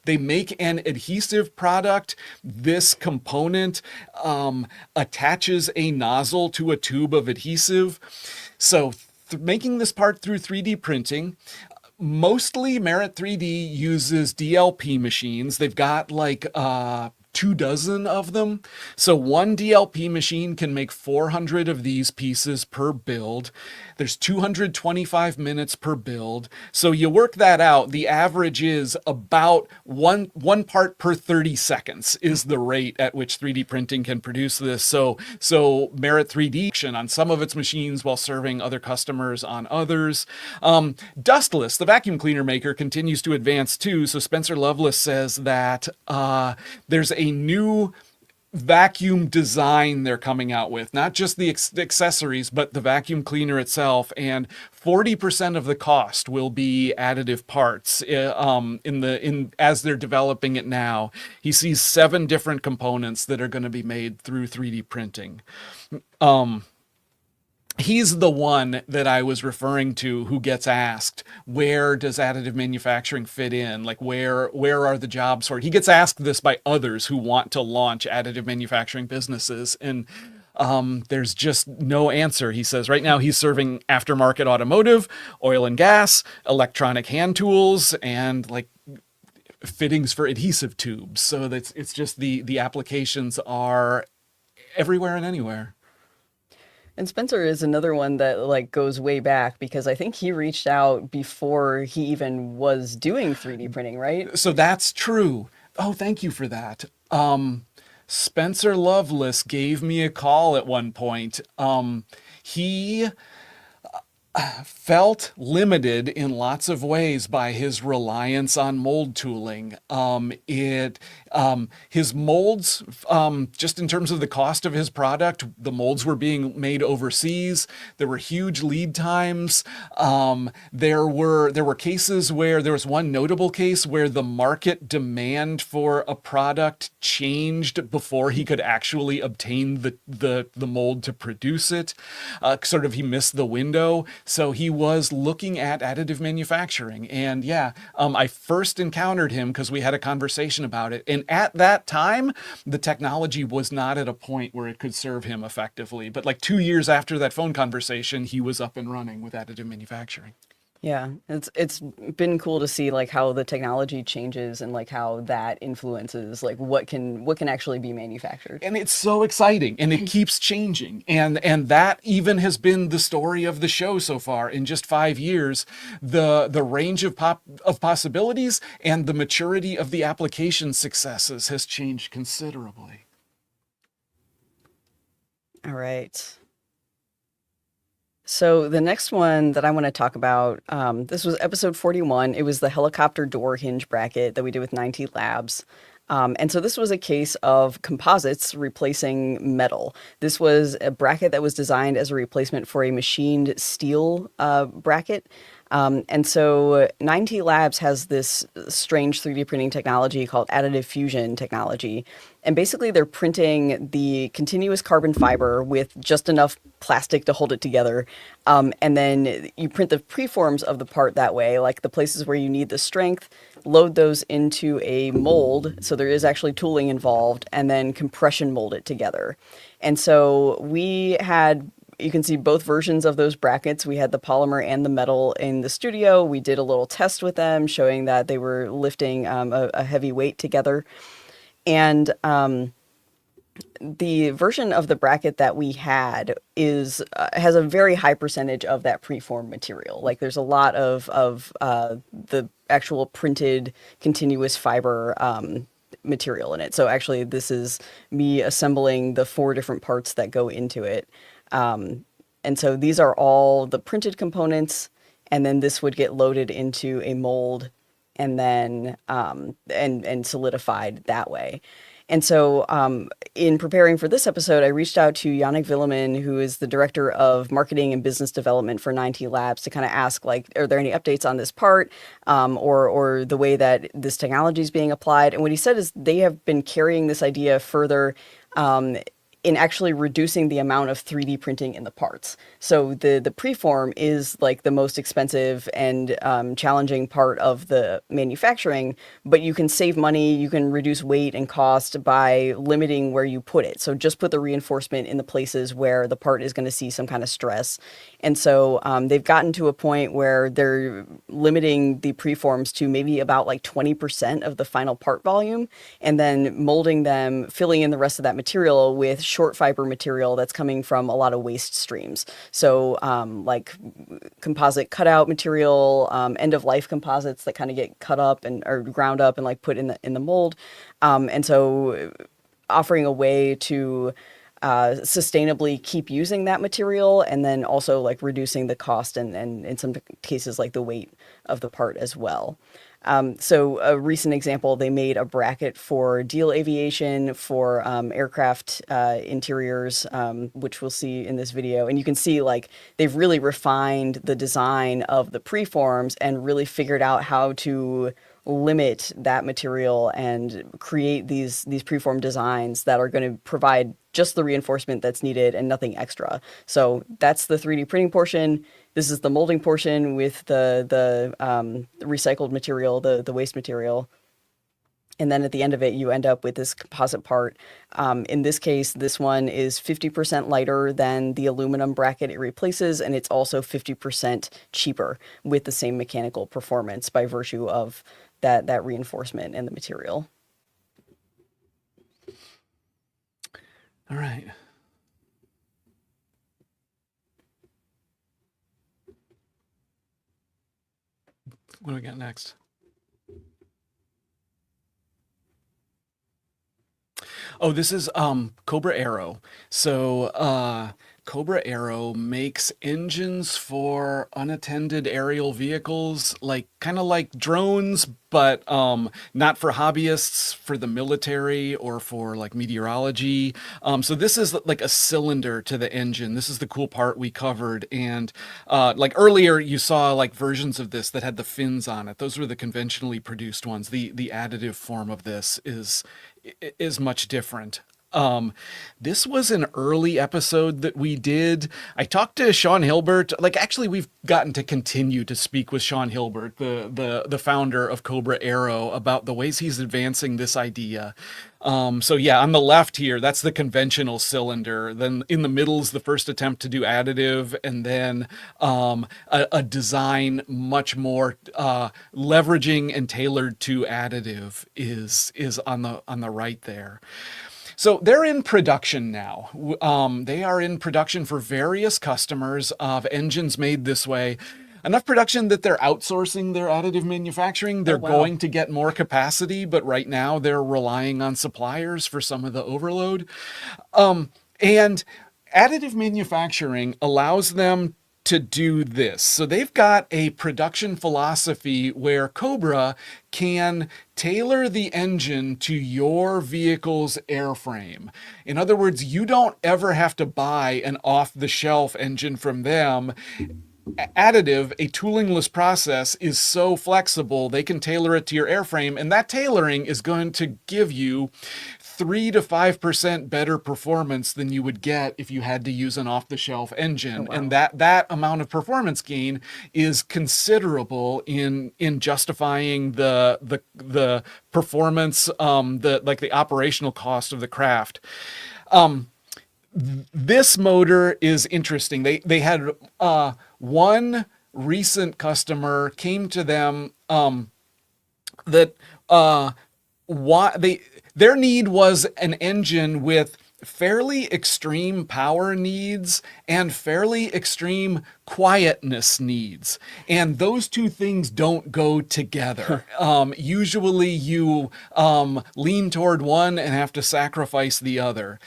they make an adhesive product. This component attaches a nozzle to a tube of adhesive. So making this part through 3D printing, mostly Merit 3D uses DLP machines. They've got like 24 of them. So one DLP machine can make 400 of these pieces per build. There's 225 minutes per build. So you work that out. The average is about one part per 30 seconds is the rate at which 3D printing can produce this. So Merit 3D on some of its machines while serving other customers on others. Dustless, the vacuum cleaner maker, continues to advance too. So Spencer Loveless says that there's a new vacuum design they're coming out with, not just the accessories, but the vacuum cleaner itself, and 40% of the cost will be additive parts as they're developing it now. He sees 7 different components that are going to be made through 3D printing. He's the one that I was referring to who gets asked, where does additive manufacturing fit in? Like, where are the jobs for it? He gets asked this by others who want to launch additive manufacturing businesses. And there's just no answer. He says right now he's serving aftermarket automotive, oil and gas, electronic hand tools, and like fittings for adhesive tubes. So that's, it's just the applications are everywhere and anywhere. And Spencer is another one that like goes way back because I think he reached out before he even was doing 3D printing, right? So that's true. Oh, thank you for that. Spencer Loveless gave me a call at one point. He felt limited in lots of ways by his reliance on mold tooling. His molds, just in terms of the cost of his product, the molds were being made overseas. There were huge lead times. There were cases where there was one notable case where the market demand for a product changed before he could actually obtain the mold to produce it. Sort of he missed the window. So he was looking at additive manufacturing. And yeah, I first encountered him because we had a conversation about it. And at that time, the technology was not at a point where it could serve him effectively. But like 2 years after that phone conversation, he was up and running with additive manufacturing. Yeah, it's been cool to see like how the technology changes and like how that influences like what can actually be manufactured. And it's so exciting and it keeps changing. And that even has been the story of the show so far. In just 5 years, the range of possibilities and the maturity of the application successes has changed considerably. All right. So the next one that I want to talk about, this was episode 41. It was the helicopter door hinge bracket that we did with 9T Labs. And so this was a case of composites replacing metal. This was a bracket that was designed as a replacement for a machined steel bracket. And so 9T Labs has this strange 3D printing technology called additive fusion technology. And basically they're printing the continuous carbon fiber with just enough plastic to hold it together. And then you print the preforms of the part that way, like the places where you need the strength, load those into a mold. So there is actually tooling involved, and then compression mold it together. And so we had, you can see both versions of those brackets. We had the polymer and the metal in the studio. We did a little test with them showing that they were lifting a heavy weight together. And The version of the bracket that we had is has a very high percentage of that preformed material. Like there's a lot of the actual printed continuous fiber material in it. So actually, this is me assembling the 4 different parts that go into it. And so these are all the printed components, and then this would get loaded into a mold and then and solidified that way. And so, in preparing for this episode, I reached out to Yannick Villemin, who is the director of marketing and business development for 9T Labs, to kind of ask, like, are there any updates on this part, or the way that this technology is being applied? And what he said is they have been carrying this idea further. In actually reducing the amount of 3D printing in the parts. So the preform is like the most expensive and challenging part of the manufacturing, but you can save money, you can reduce weight and cost by limiting where you put it. So just put the reinforcement in the places where the part is going to see some kind of stress. And so they've gotten to a point where they're limiting the preforms to maybe about like 20% of the final part volume, and then molding them, filling in the rest of that material with short fiber material that's coming from a lot of waste streams. So like composite cutout material, end of life composites that kind of get cut up and or ground up and like put in the mold. And so offering a way to sustainably keep using that material, and then also like reducing the cost and in some cases like the weight of the part as well. So a recent example, they made a bracket for Deal Aviation for aircraft interiors, which we'll see in this video. And you can see like they've really refined the design of the preforms and really figured out how to limit that material and create these preform designs that are going to provide just the reinforcement that's needed and nothing extra. So that's the 3D printing portion. This is the molding portion with the recycled material, the waste material. And then at the end of it, you end up with this composite part. In this case, this one is 50% lighter than the aluminum bracket it replaces, and it's also 50% cheaper with the same mechanical performance by virtue of that reinforcement and the material. All right. What do we got next? Oh, this is Cobra Aero. So Cobra Aero makes engines for unattended aerial vehicles, like kind of like drones, but not for hobbyists, for the military or for like meteorology. So this is like a cylinder to the engine. This is the cool part we covered. And like earlier, you saw like versions of this that had the fins on it. Those were the conventionally produced ones. The additive form of this is much different. This was an early episode that we did. I talked to Sean Hilbert. Like, actually, we've gotten to continue to speak with Sean Hilbert, the founder of Cobra Aero, about the ways he's advancing this idea. So yeah, on the left here, that's the conventional cylinder. Then in the middle is the first attempt to do additive, and then a design much more leveraging and tailored to additive is on the right there. So they're in production now. They are in production for various customers of engines made this way. Enough production that they're outsourcing their additive manufacturing. They're going to get more capacity, but right now they're relying on suppliers for some of the overload. And additive manufacturing allows them to do this. So they've got a production philosophy where Cobra can tailor the engine to your vehicle's airframe. In other words, you don't ever have to buy an off-the-shelf engine from them. Additive, a toolingless process, is so flexible, they can tailor it to your airframe, and that tailoring is going to give you 3 to 5% better performance than you would get if you had to use an off-the-shelf engine. And that amount of performance gain is considerable in justifying the performance, the operational cost of the craft. This motor is interesting. They had one recent customer came to them that their need was an engine with fairly extreme power needs and fairly extreme quietness needs. And those two things don't go together. Usually you lean toward one and have to sacrifice the other.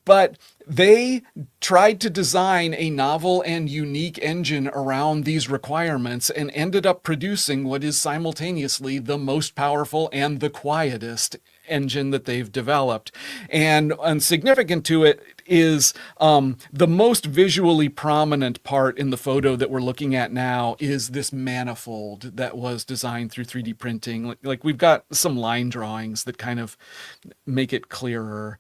But they tried to design a novel and unique engine around these requirements and ended up producing what is simultaneously the most powerful and the quietest engine that they've developed. And significant to it is the most visually prominent part in the photo that we're looking at now is this manifold that was designed through 3D printing. Like we've got some line drawings that kind of make it clearer.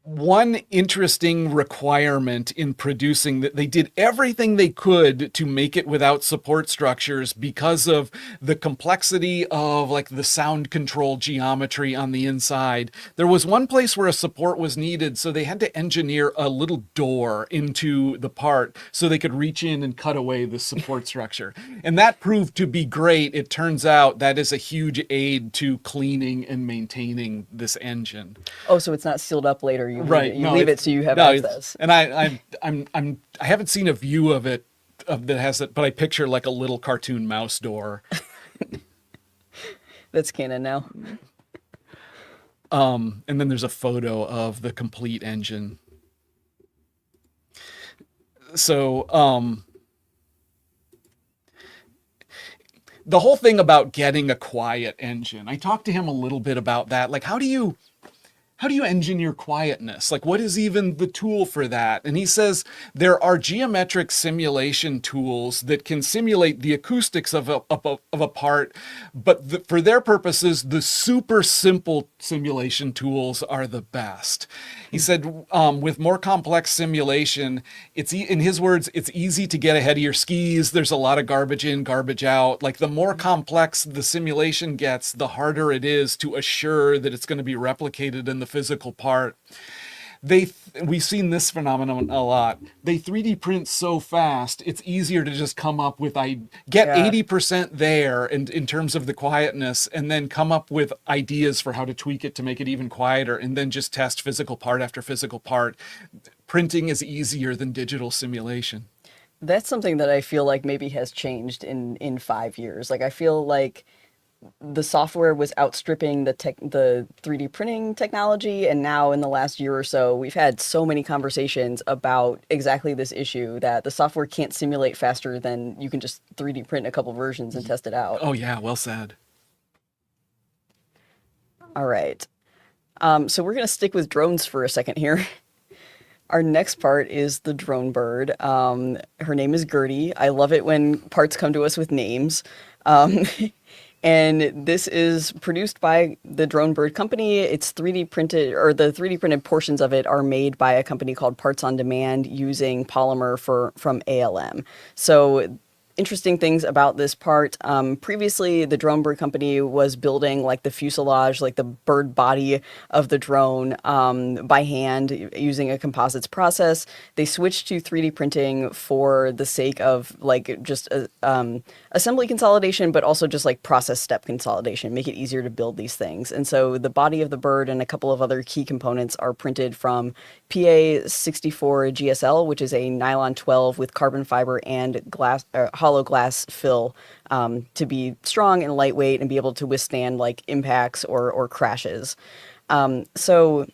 One interesting requirement in producing that they did everything they could to make it without support structures because of the complexity of like the sound control geometry on the inside. There was one place where a support was needed, so they had to engineer a little door into the part so they could reach in and cut away the support structure. And that proved to be great. It turns out that is a huge aid to cleaning and maintaining this engine. Oh, so it's not sealed up later. You Right. leave it so you have access. And I haven't seen a view of it that has it, but I picture like a little cartoon mouse door. That's canon now. And then there's a photo of the complete engine. So, the whole thing about getting a quiet engine, I talked to him a little bit about that. Like, how do you engineer quietness? Like, what is even the tool for that? And he says there are geometric simulation tools that can simulate the acoustics of a part, but for their purposes, the super simple simulation tools are the best. He said with more complex simulation, in his words, it's easy to get ahead of your skis. There's a lot of garbage in, garbage out. Like the more complex the simulation gets, the harder it is to assure that it's going to be replicated in the physical part. We've seen this phenomenon a lot. They 3D print so fast, it's easier to just come up with, get 80% there in terms of the quietness, and then come up with ideas for how to tweak it to make it even quieter, and then just test physical part after physical part. Printing is easier than digital simulation. That's something that I feel like maybe has changed in 5 years. Like I feel like the software was outstripping the 3D printing technology, and now in the last year or so, we've had so many conversations about exactly this issue that the software can't simulate faster than you can just 3D print a couple versions and test it out. Oh yeah, well said. All right. So we're going to stick with drones for a second here. Our next part is the drone bird. Her name is Gertie. I love it when parts come to us with names. And this is produced by the Drone Bird Company. It's 3D printed, or the 3D printed portions of it are made by a company called Parts on Demand using polymer from ALM. So interesting things about this part. Previously, the Drone Bird Company was building like the fuselage, like the bird body of the drone by hand using a composites process. They switched to 3D printing for the sake of like just assembly consolidation, but also just like process step consolidation, make it easier to build these things. And so the body of the bird and a couple of other key components are printed from PA64 GSL, which is a nylon 12 with carbon fiber and glass, hollow glass fill to be strong and lightweight and be able to withstand like impacts or crashes. So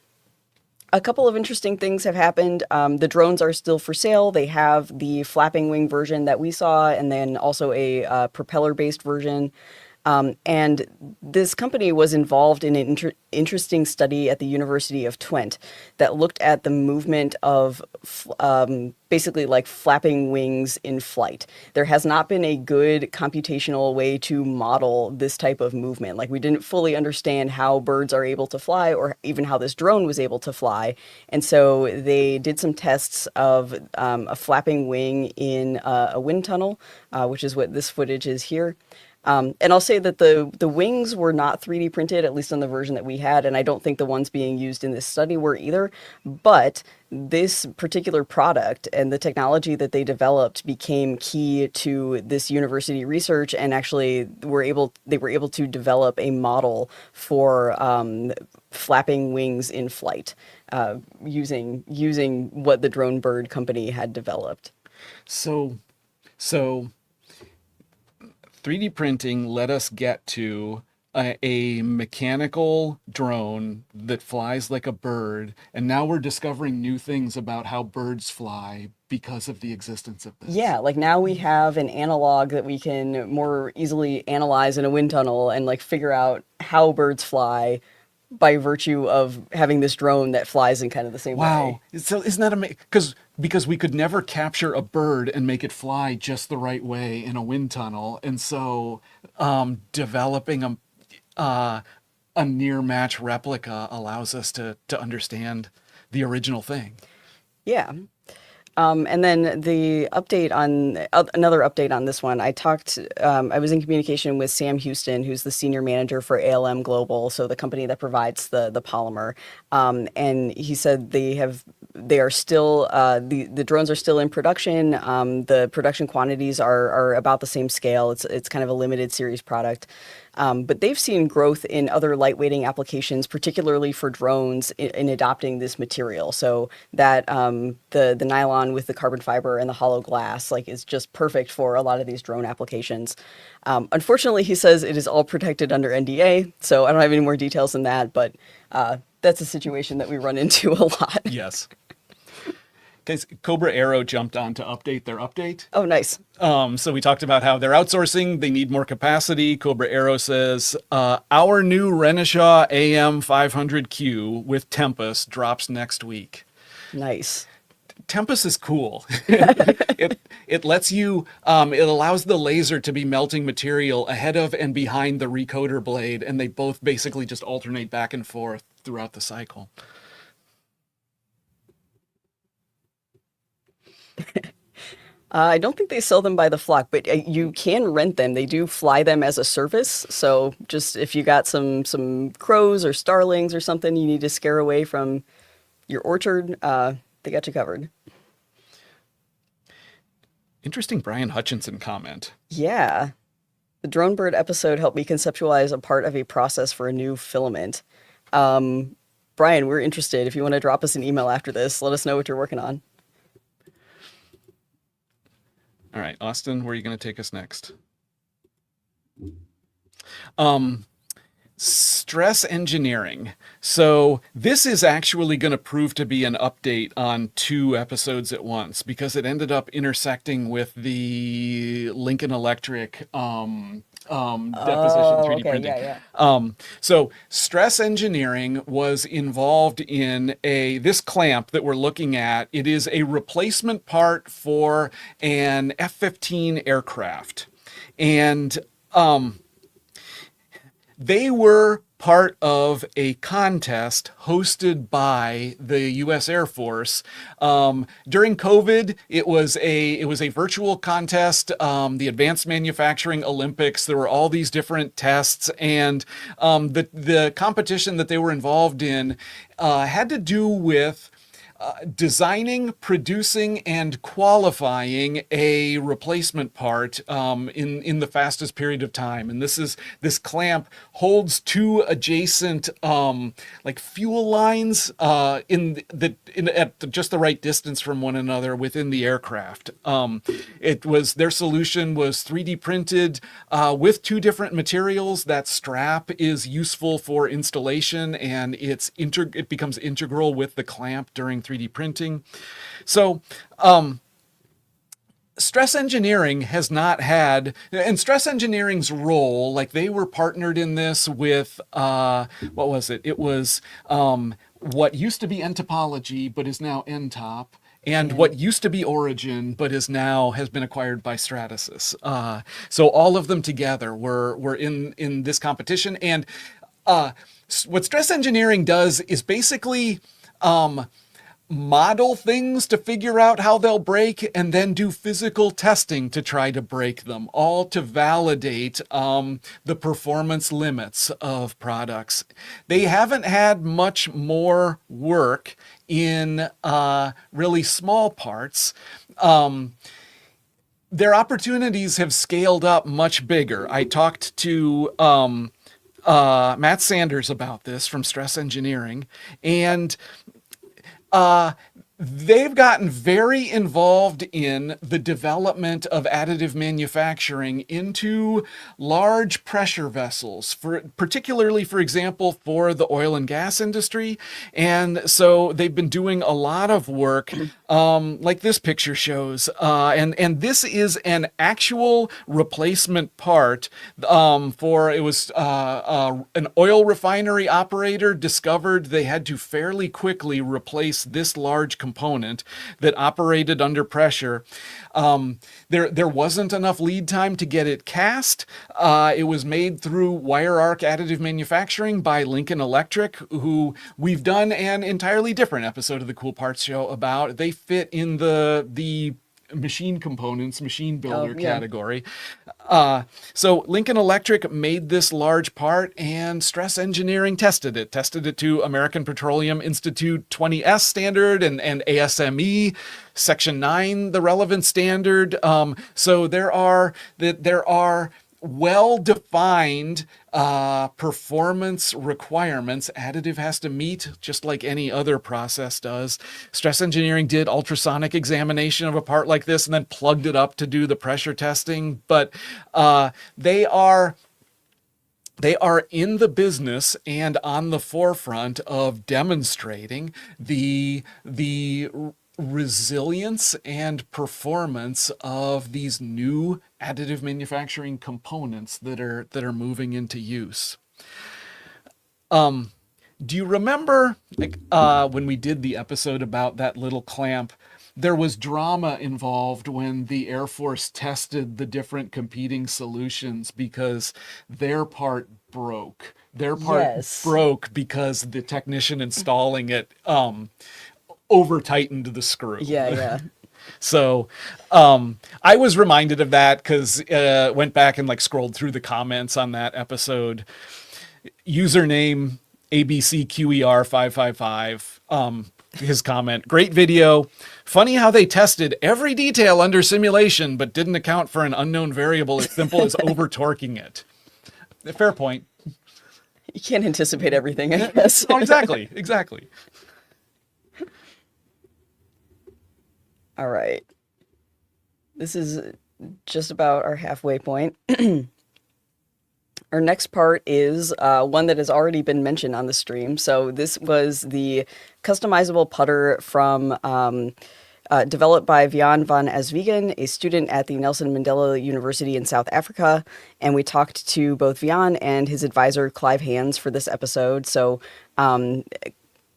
a couple of interesting things have happened. The drones are still for sale. They have the flapping wing version that we saw, and then also a propeller-based version. And this company was involved in an interesting study at the University of Twente that looked at the movement of basically like flapping wings in flight. There has not been a good computational way to model this type of movement. Like we didn't fully understand how birds are able to fly or even how this drone was able to fly. And so they did some tests of a flapping wing in a wind tunnel, which is what this footage is here. And I'll say that the wings were not 3D printed, at least on the version that we had, and I don't think the ones being used in this study were either. But this particular product and the technology that they developed became key to this university research, and actually they were able to develop a model for flapping wings in flight, using what the drone bird company had developed. So, so 3D printing let us get to a mechanical drone that flies like a bird, and now we're discovering new things about how birds fly because of the existence of this. Yeah, like now we have an analog that we can more easily analyze in a wind tunnel and like figure out how birds fly by virtue of having this drone that flies in kind of the same way. Wow. So isn't that amazing? Because we could never capture a bird and make it fly just the right way in a wind tunnel, and so developing a near match replica allows us to understand the original thing. Yeah. And then the update on another update on this one, I was in communication with Sam Houston, who's the senior manager for ALM Global, so the company that provides the polymer. And he said they are still, the drones are still in production. The production quantities are about the same scale. It's kind of a limited series product. But they've seen growth in other lightweighting applications, particularly for drones, in adopting this material. So that the nylon with the carbon fiber and the hollow glass is just perfect for a lot of these drone applications. Unfortunately, he says it is all protected under NDA, so I don't have any more details than that. But that's a situation that we run into a lot. Yes. Okay, Cobra Aero jumped on to update their update. Oh, nice. So we talked about how they're outsourcing, they need more capacity. Cobra Aero says, our new Renishaw AM 500Q with Tempest drops next week. Nice. Tempest is cool. It lets you, it allows the laser to be melting material ahead of and behind the recoder blade, and they both basically just alternate back and forth throughout the cycle. I don't think they sell them by the flock, but you can rent them. They do fly them as a service. So just if you got some crows or starlings or something you need to scare away from your orchard, they got you covered. Interesting Brian Hutchinson comment. Yeah. The drone bird episode helped me conceptualize a part of a process for a new filament. Brian, we're interested. If you want to drop us an email after this, let us know what you're working on. All right, Austin, where are you going to take us next? Stress engineering. So this is actually going to prove to be an update on 2 episodes at once, because it ended up intersecting with the Lincoln Electric deposition 3D okay, printing. yeah. So stress engineering was involved in this clamp that we're looking at. It is a replacement part for an F-15 aircraft. And they were part of a contest hosted by the U.S. Air Force. During COVID, it was a virtual contest, the Advanced Manufacturing Olympics. There were all these different tests, and the competition that they were involved in had to do with designing, producing, and qualifying a replacement part in the fastest period of time. And this clamp holds 2 adjacent fuel lines at just the right distance from one another within the aircraft. Their solution was 3D printed with 2 different materials. That strap is useful for installation, and it becomes integral with the clamp during 3D printing. So, stress engineering has not had, and stress engineering's role, they were partnered in this with, what was it? It was what used to be Entopology, but is now NTOP. And what used to be Origin, but has been acquired by Stratasys. So all of them together were in this competition. And what stress engineering does is basically model things to figure out how they'll break, and then do physical testing to try to break them, all to validate the performance limits of products. They haven't had much more work in really small parts. Their opportunities have scaled up much bigger. I talked to Matt Sanders about this from Stress Engineering, and they've gotten very involved in the development of additive manufacturing into large pressure vessels, particularly, for example, for the oil and gas industry. And so they've been doing a lot of work, like this picture shows. And this is an actual replacement part for, it was an oil refinery operator discovered they had to fairly quickly replace this large component that operated under pressure. There wasn't enough lead time to get it cast. It was made through wire arc additive manufacturing by Lincoln Electric, who we've done an entirely different episode of the Cool Parts Show about. They fit in the machine components, machine builder category. So Lincoln Electric made this large part, and Stress Engineering tested it to American Petroleum Institute 20S standard and ASME Section 9, the relevant standard. So there are well-defined performance requirements additive has to meet, just like any other process does. Stress Engineering did ultrasonic examination of a part like this and then plugged it up to do the pressure testing. But they are in the business and on the forefront of demonstrating the resilience and performance of these new additive manufacturing components that are moving into use. Do you remember, like, when we did the episode about that little clamp, there was drama involved when the Air Force tested the different competing solutions because their part broke. Their part broke because the technician installing it over tightened the screw. Yeah. So I was reminded of that because went back and like scrolled through the comments on that episode. Username ABCQER555. His comment: great video. Funny how they tested every detail under simulation, but didn't account for an unknown variable as simple as over torquing it. Fair point. You can't anticipate everything, I guess. Oh, exactly. All right. This is just about our halfway point. Our next part is one that has already been mentioned on the stream. So this was the customizable putter from developed by Vian van Aswegen, a student at the Nelson Mandela University in South Africa. And we talked to both Vian and his advisor, Clive Hands, for this episode. So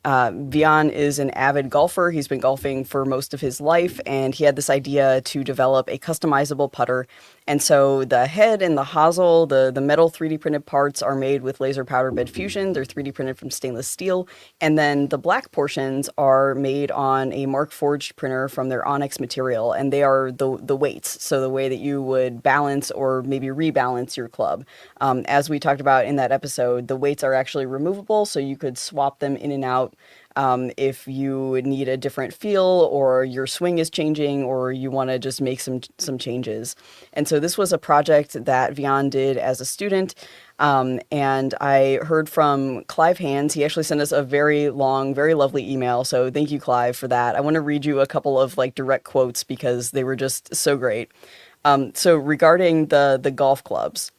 Vian is an avid golfer. He's been golfing for most of his life, and he had this idea to develop a customizable putter. And so the head and the hosel, the metal 3D printed parts, are made with laser powder bed fusion. They're 3D printed from stainless steel. And then the black portions are made on a Mark Forged printer from their onyx material, and they are the weights. So the way that you would balance or maybe rebalance your club. As we talked about in that episode, the weights are actually removable, so you could swap them in and out if you need a different feel, or your swing is changing, or you want to just make some changes. And so this was a project that Vian did as a student. And I heard from Clive Hands. He actually sent us a very long, very lovely email. So thank you, Clive, for that. I want to read you a couple of like direct quotes because they were just so great. So regarding the golf clubs,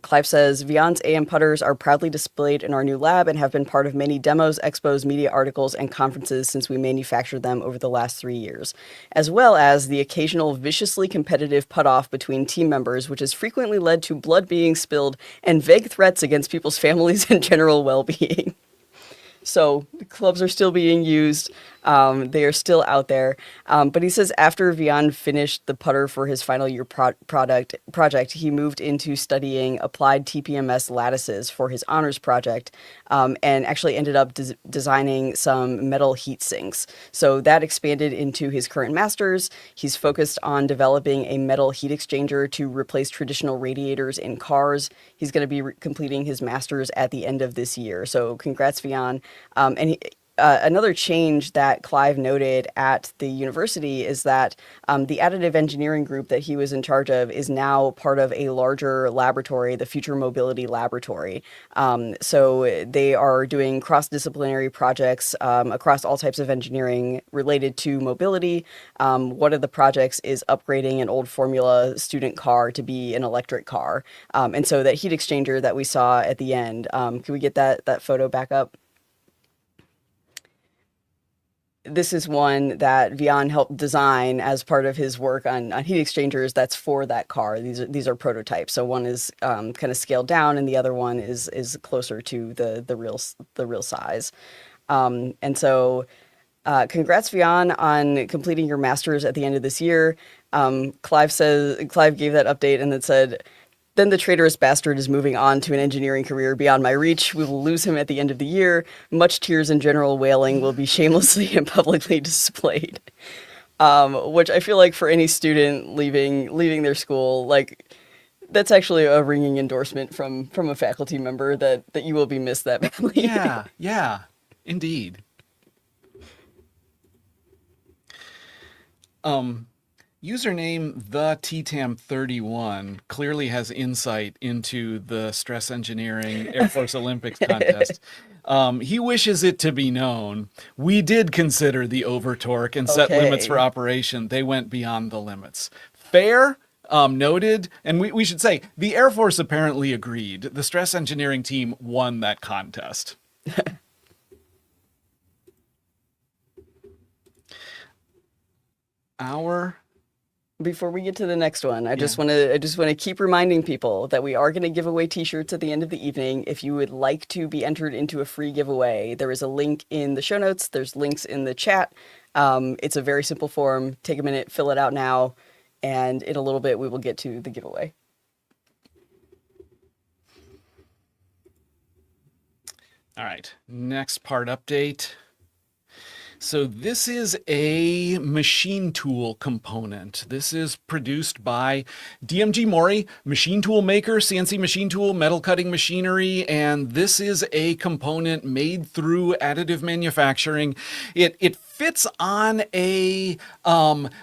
Clive says, Vian's AM putters are proudly displayed in our new lab and have been part of many demos, expos, media articles, and conferences since we manufactured them over the last 3 years, as well as the occasional viciously competitive putt-off between team members, which has frequently led to blood being spilled and vague threats against people's families and general well-being. So the clubs are still being used. They are still out there. But he says after Vian finished the putter for his final year project, he moved into studying applied TPMS lattices for his honors project, and actually ended up designing some metal heat sinks. So that expanded into his current master's. He's focused on developing a metal heat exchanger to replace traditional radiators in cars. He's going to be completing his master's at the end of this year. So congrats, Vian. Another change that Clive noted at the university is that the additive engineering group that he was in charge of is now part of a larger laboratory, the Future Mobility Laboratory. So they are doing cross-disciplinary projects across all types of engineering related to mobility. One of the projects is upgrading an old Formula student car to be an electric car. And so that heat exchanger that we saw at the end, can we get that photo back up? This is one that Vian helped design as part of his work on heat exchangers that's for that car. These are prototypes. So one is kind of scaled down and the other one is closer to the real size. And so congrats, Vian, on completing your master's at the end of this year. Clive gave that update and then said, then the traitorous bastard is moving on to an engineering career beyond my reach. We will lose him at the end of the year. Much tears and general wailing will be shamelessly and publicly displayed. Which I feel like for any student leaving their school, like that's actually a ringing endorsement from a faculty member that you will be missed that badly. Yeah, indeed. Username the TTAM31 clearly has insight into the stress engineering Air Force Olympics contest. He wishes it to be known. We did consider the over torque and set limits for operation. They went beyond the limits. Fair, noted, and we should say the Air Force apparently agreed. The stress engineering team won that contest. Before we get to the next one, I just want to keep reminding people that we are going to give away t-shirts at the end of the evening. If you would like to be entered into a free giveaway, there is a link in the show notes. There's links in the chat. It's a very simple form. Take a minute, fill it out now, and in a little bit we will get to the giveaway. All right, next part update. So this is a machine tool component. This is produced by DMG Mori, machine tool maker, CNC machine tool, metal cutting machinery, and this is a component made through additive manufacturing. It fits on a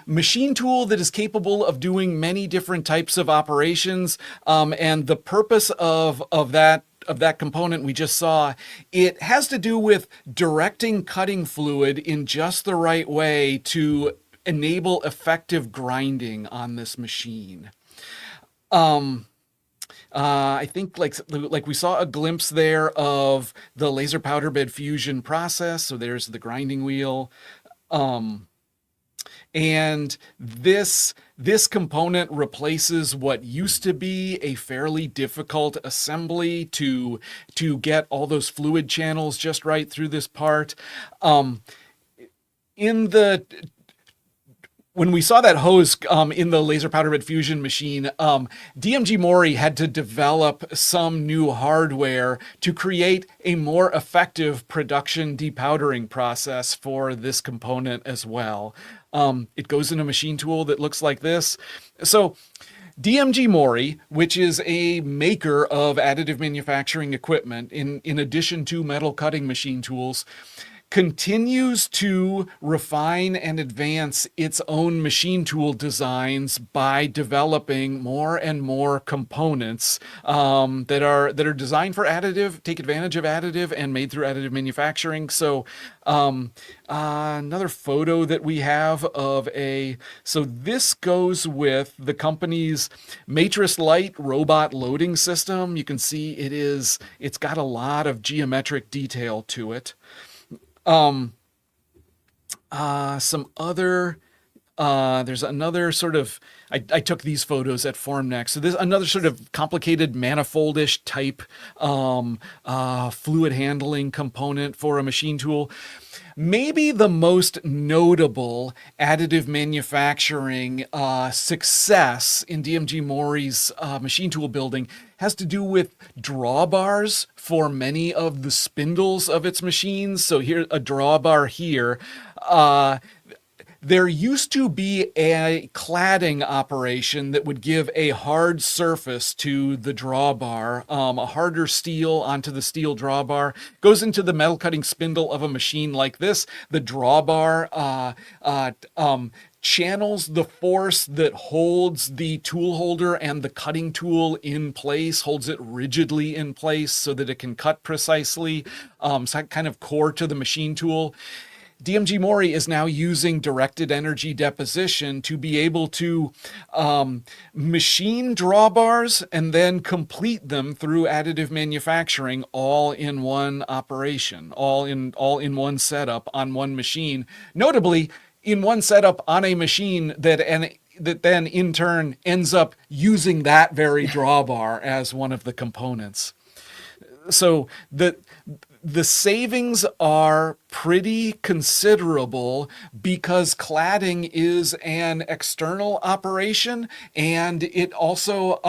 machine tool that is capable of doing many different types of operations, and the purpose of that component we just saw, it has to do with directing cutting fluid in just the right way to enable effective grinding on this machine. I think like we saw a glimpse there of the laser powder bed fusion process. So there's the grinding wheel. And this component replaces what used to be a fairly difficult assembly to get all those fluid channels just right through this part. When we saw that hose in the laser powder bed fusion machine, DMG Mori had to develop some new hardware to create a more effective production depowdering process for this component as well. It goes in a machine tool that looks like this. So DMG Mori, which is a maker of additive manufacturing equipment in addition to metal cutting machine tools, continues to refine and advance its own machine tool designs by developing more and more components that are designed for additive, take advantage of additive, and made through additive manufacturing. So another photo that we have of so this goes with the company's Matrix Light robot loading system. You can see it's got a lot of geometric detail to it. Some other There's another sort of, I took these photos at Formnext. So there's another sort of complicated manifoldish type fluid handling component for a machine tool. Maybe the most notable additive manufacturing success in DMG Mori's machine tool building has to do with drawbars for many of the spindles of its machines. So here, a drawbar here. There used to be a cladding operation that would give a hard surface to the drawbar, a harder steel onto the steel drawbar. Goes into the metal cutting spindle of a machine like this. The drawbar channels the force that holds the tool holder and the cutting tool in place, holds it rigidly in place so that it can cut precisely, so kind of core to the machine tool. DMG Mori is now using directed energy deposition to be able to machine drawbars and then complete them through additive manufacturing all in one operation, all in one setup on one machine. Notably, in one setup on a machine that then in turn ends up using that very drawbar as one of the components. So the savings are pretty considerable because cladding is an external operation, and it also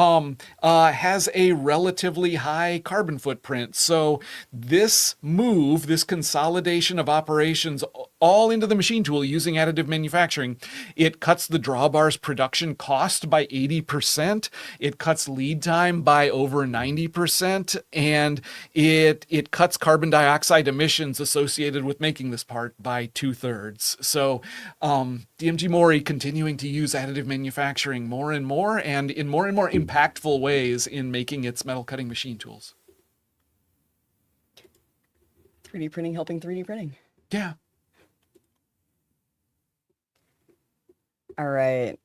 has a relatively high carbon footprint. So this move, this consolidation of operations all into the machine tool using additive manufacturing, it cuts the drawbar's production cost by 80%. It cuts lead time by over 90%, and it cuts carbon dioxide emissions associated with making this part by 2/3. So DMG Mori continuing to use additive manufacturing more and more in more impactful ways in making its metal cutting machine tools. 3D printing helping 3D printing. Yeah. All right.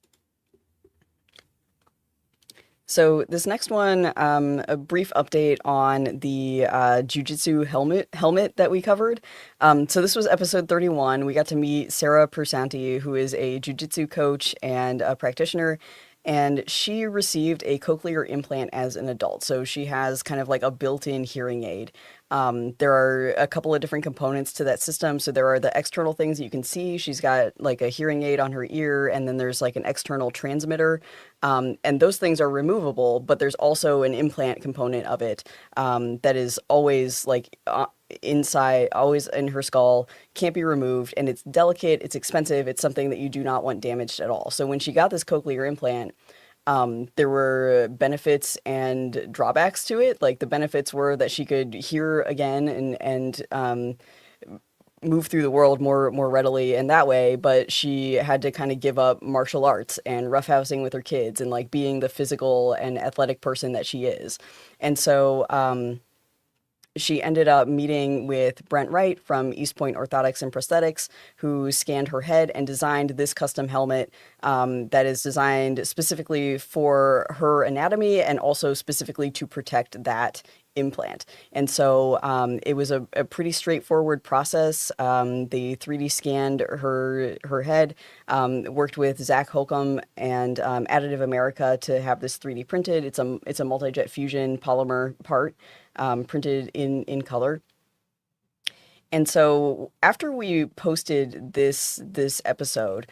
So this next one, a brief update on the Jiu Jitsu helmet that we covered. So this was episode 31. We got to meet Sarah Persanti, who is a Jiu Jitsu coach and a practitioner. And she received a cochlear implant as an adult. So she has kind of like a built-in hearing aid. There are a couple of different components to that system. So there are the external things that you can see. She's got like a hearing aid on her ear, and then there's like an external transmitter. And those things are removable, but there's also an implant component of it that is always like inside, always in her skull, can't be removed, and it's delicate, it's expensive, it's something that you do not want damaged at all. So when she got this cochlear implant, there were benefits and drawbacks to it. Like the benefits were that she could hear again and move through the world more readily in that way, but she had to kind of give up martial arts and roughhousing with her kids and like being the physical and athletic person that she is. And so she ended up meeting with Brent Wright from East Point Orthotics and Prosthetics, who scanned her head and designed this custom helmet that is designed specifically for her anatomy and also specifically to protect that implant. And so it was a pretty straightforward process. They 3D scanned her head, worked with Zach Holcomb and Additive America to have this 3D printed. It's a multi-jet fusion polymer part. Printed in color. And so after we posted this episode,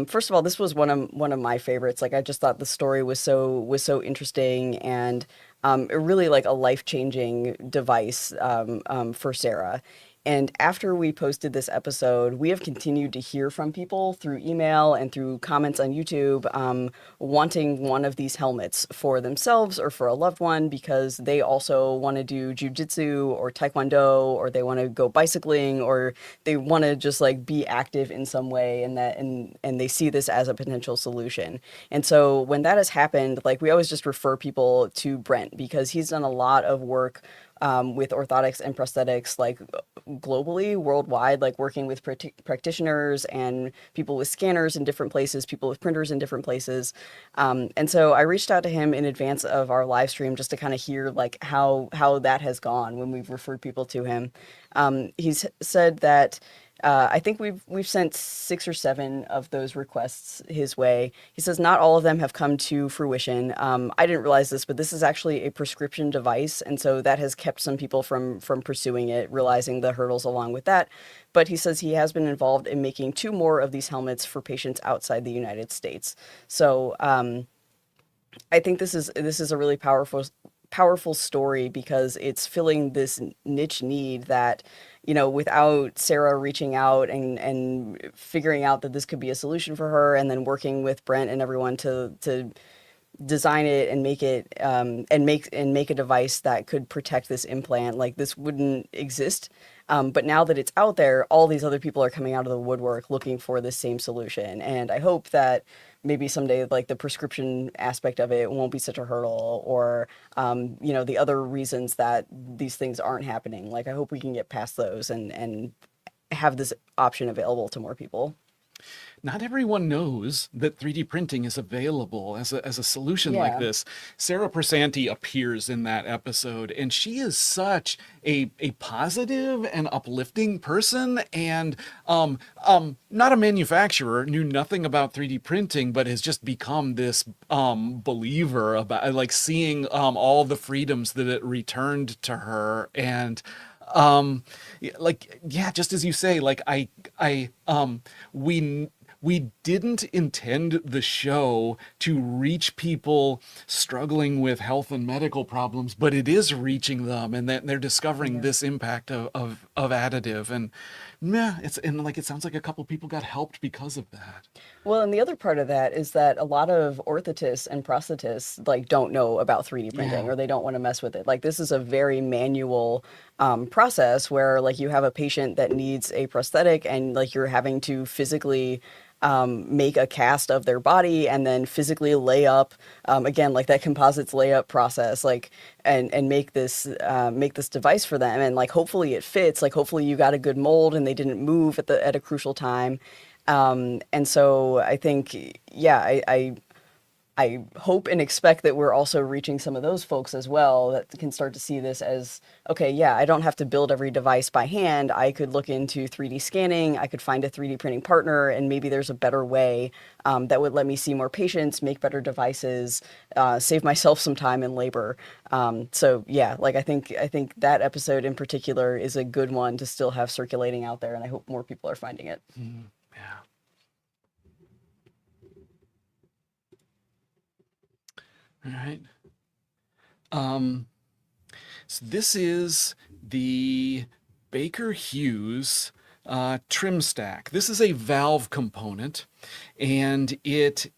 first of all, this was one of my favorites. Like I just thought the story was so interesting and really like a life-changing device for Sarah. And after we posted this episode, we have continued to hear from people through email and through comments on YouTube wanting one of these helmets for themselves or for a loved one because they also want to do jujitsu or taekwondo, or they want to go bicycling, or they want to just like be active in some way, and they see this as a potential solution. And so when that has happened, like we always just refer people to Brent because he's done a lot of work with orthotics and prosthetics, like globally, worldwide, like working with practitioners and people with scanners in different places, people with printers in different places. And so I reached out to him in advance of our live stream just to kind of hear like how that has gone when we've referred people to him. He's said that I think we've sent 6 or 7 of those requests his way. He says not all of them have come to fruition. I didn't realize this, but this is actually a prescription device, and so that has kept some people from pursuing it, realizing the hurdles along with that. But he says he has been involved in making 2 more of these helmets for patients outside the United States. So I think this is a really powerful story because it's filling this niche need that, without Sarah reaching out and figuring out that this could be a solution for her, and then working with Brent and everyone to design it and make it and make a device that could protect this implant, like this wouldn't exist. But now that it's out there, all these other people are coming out of the woodwork looking for the same solution. And I hope that maybe someday, like, the prescription aspect of it won't be such a hurdle, or the other reasons that these things aren't happening. Like, I hope we can get past those and have this option available to more people. Not everyone knows that 3D printing is available as a solution like Yeah. this. Sarah Persanti appears in that episode, and she is such a positive and uplifting person, and not a manufacturer, knew nothing about 3D printing, but has just become this believer about, like, seeing all the freedoms that it returned to her. And like, yeah, just as you say, like, we didn't intend the show to reach people struggling with health and medical problems, but it is reaching them, and that they're discovering this impact of additive. And yeah, it sounds like a couple people got helped because of that. Well, and the other part of that is that a lot of orthotists and prosthetists, like, don't know about 3D printing, Yeah. or they don't want to mess with it. Like, this is a very manual process where, like, you have a patient that needs a prosthetic, and, like, you're having to physically make a cast of their body and then physically lay up, again, like that composites layup process, like, and make this device for them. And, like, hopefully it fits. Like, hopefully you got a good mold and they didn't move at a crucial time. And so I think, yeah, I hope and expect that we're also reaching some of those folks as well, that can start to see this as, okay, yeah, I don't have to build every device by hand. I could look into 3D scanning. I could find a 3D printing partner, and maybe there's a better way that would let me see more patients, make better devices, save myself some time and labor. So yeah, like, I think that episode in particular is a good one to still have circulating out there, and I hope more people are finding it. Yeah. All right. So this is the Baker Hughes trim stack. This is a valve component, and its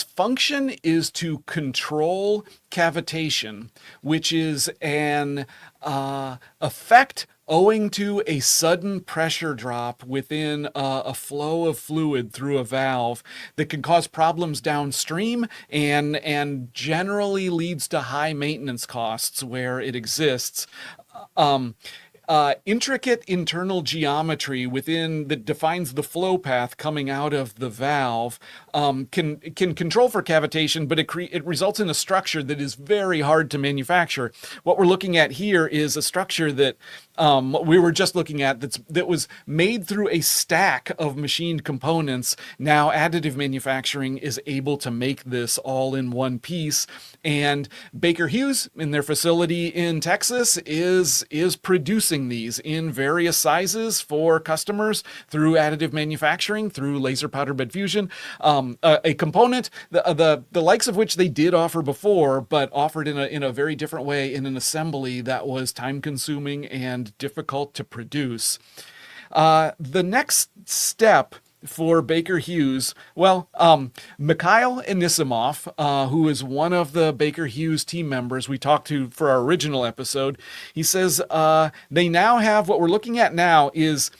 function is to control cavitation, which is an effect owing to a sudden pressure drop within a flow of fluid through a valve that can cause problems downstream, and generally leads to high maintenance costs where it exists. Um, Intricate internal geometry within that defines the flow path coming out of the valve can control for cavitation, but it results in a structure that is very hard to manufacture. What we're looking at here is a structure that we were just looking at that was made through a stack of machined components. Now additive manufacturing is able to make this all in one piece, and Baker Hughes, in their facility in Texas, is producing these in various sizes for customers through additive manufacturing, through laser powder bed fusion, a component the likes of which they did offer before, but offered in a very different way, in an assembly that was time consuming and difficult to produce. The next step for Baker Hughes, well, Mikhail Anisimov, who is one of the Baker Hughes team members we talked to for our original episode, he says they now have, what we're looking at now is,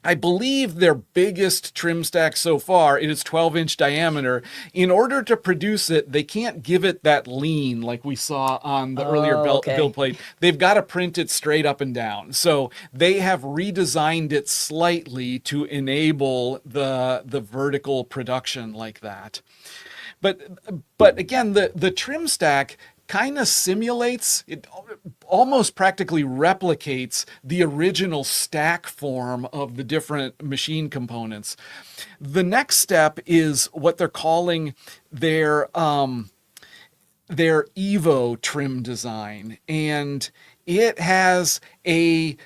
I believe, their biggest trim stack so far. It is 12-inch diameter. In order to produce it, they can't give it that lean like we saw on the earlier Okay. build plate. They've got to print it straight up and down. So they have redesigned it slightly to enable the vertical production like that. But again, the trim stack kind of simulates, it almost practically replicates the original stack form of the different machine components. The next step is what they're calling their Evo trim design, and it has a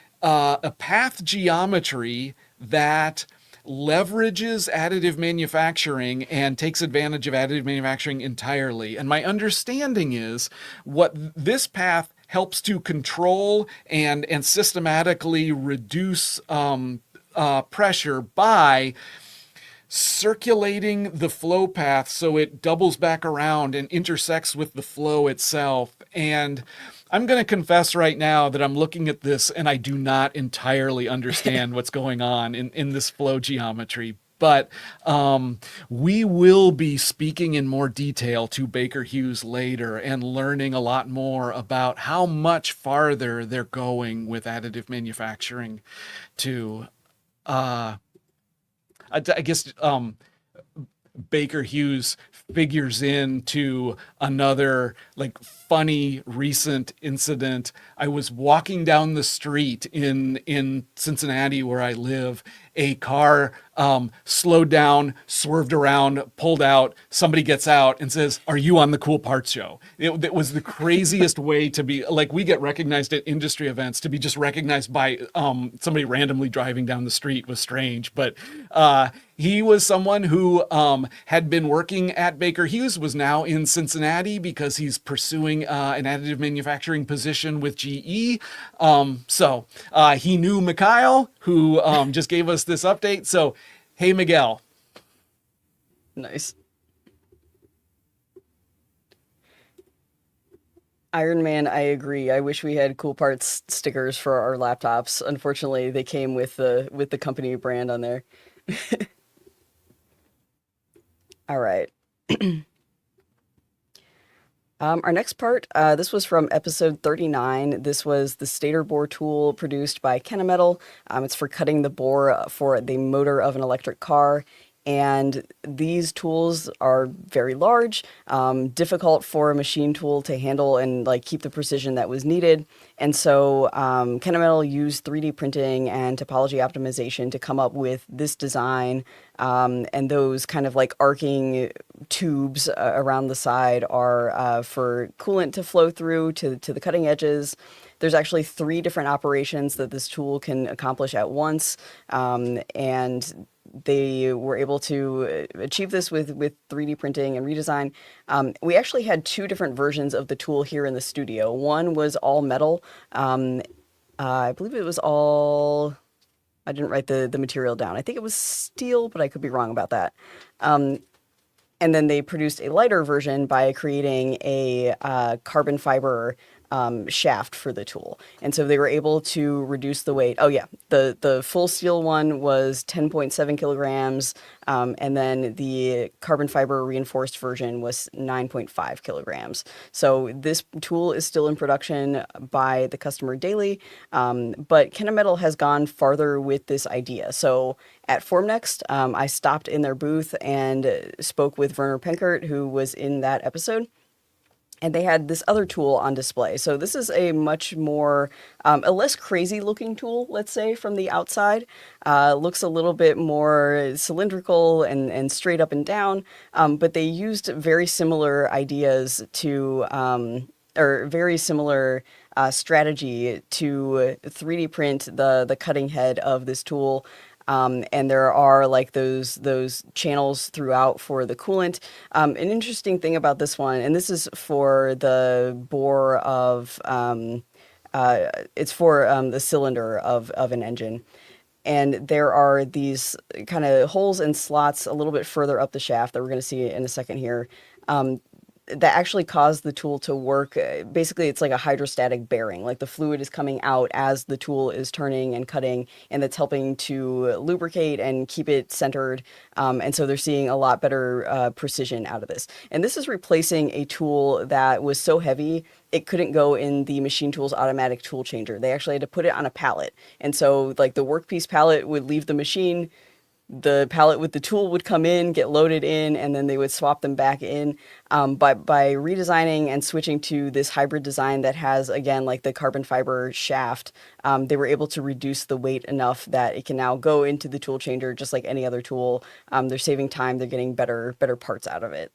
path geometry that leverages additive manufacturing and takes advantage of additive manufacturing entirely. And my understanding is what this path helps to control and systematically reduce pressure by circulating the flow path so it doubles back around and intersects with the flow itself. And I'm going to confess right now that I'm looking at this and I do not entirely understand what's going on in this flow geometry. But we will be speaking in more detail to Baker Hughes later and learning a lot more about how much farther they're going with additive manufacturing to I guess Baker Hughes figures into another like funny recent incident. I was walking down the street in Cincinnati where I live. A car slowed down, swerved around, pulled out. Somebody gets out and says, "Are you on the Cool Parts Show?" It was the craziest way to be, like, we get recognized at industry events. To be just recognized by somebody randomly driving down the street was strange. But he was someone who had been working at Baker Hughes, was now in Cincinnati because he's pursuing an additive manufacturing position with GE. So he knew Mikhail, who just gave us this update. So, hey, Miguel. Nice. Iron Man, I agree. I wish we had Cool Parts stickers for our laptops. Unfortunately, they came with the company brand on there. All right. Our next part, this was from episode 39. This was the Stator Bore tool produced by Kennametal. It's for cutting the bore for the motor of an electric car. And these tools are very large, difficult for a machine tool to handle and like keep the precision that was needed. And so Kennametal used 3D printing and topology optimization to come up with this design. And those kind of like arcing tubes around the side are for coolant to flow through to the cutting edges. There's actually 3 different operations that this tool can accomplish at once. And they were able to achieve this with 3D printing and redesign. We actually had 2 different versions of the tool here in the studio. One was all metal. I believe it was all... I didn't write the material down. I think it was steel, but I could be wrong about that. And then they produced a lighter version by creating a carbon fiber shaft for the tool. And so they were able to reduce the weight. Oh yeah, the full steel one was 10.7 kilograms, and then the carbon fiber reinforced version was 9.5 kilograms. So this tool is still in production by the customer daily, but Kennametal has gone farther with this idea. So at Formnext, I stopped in their booth and spoke with Werner Penkert, who was in that episode. And they had this other tool on display. So this is a much more, a less crazy looking tool, let's say, from the outside. Looks a little bit more cylindrical and straight up and down. But they used very similar ideas to, or very similar strategy to 3D print the cutting head of this tool. And there are like those channels throughout for the coolant. An interesting thing about this one, and this is for the bore of, it's for the cylinder of an engine. And there are these kind of holes and slots a little bit further up the shaft that we're going to see in a second here. That actually caused the tool to work. Basically, it's like a hydrostatic bearing. Like the fluid is coming out as the tool is turning and cutting, and that's helping to lubricate and keep it centered. And so they're seeing a lot better precision out of this. And this is replacing a tool that was so heavy, it couldn't go in the machine tool's automatic tool changer. They actually had to put it on a pallet. And so like the workpiece pallet would leave the machine, the pallet with the tool would come in, get loaded in, and then they would swap them back in. By redesigning and switching to this hybrid design that has, again, like the carbon fiber shaft, they were able to reduce the weight enough that it can now go into the tool changer just like any other tool. They're saving time. They're getting better parts out of it.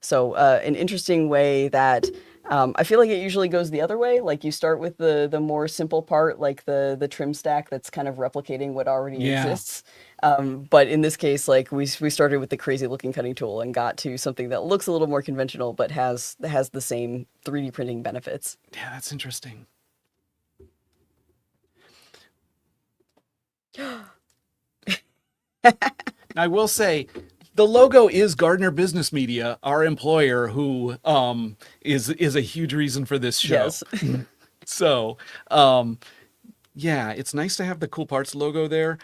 So an interesting way that I feel like it usually goes the other way. Like you start with the more simple part, like the trim stack that's kind of replicating what already Yeah. exists. But in this case, like we started with the crazy looking cutting tool and got to something that looks a little more conventional, but has the same 3D printing benefits. Yeah, that's interesting. I will say, the logo is Gardner Business Media, our employer, who is a huge reason for this show. Yes. So, yeah, it's nice to have the Cool Parts logo there.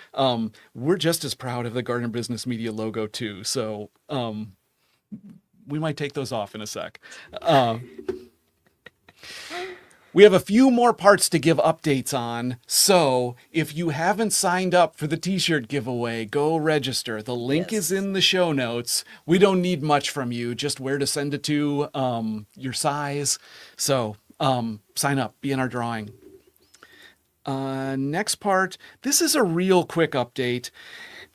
We're just as proud of the Gardner Business Media logo too. So, we might take those off in a sec. We have a few more parts to give updates on, so if you haven't signed up for the t-shirt giveaway, go register. The link is in the show notes. We don't need much from you, just where to send it to, your size. So sign up, be in our drawing. Next part, this is a real quick update.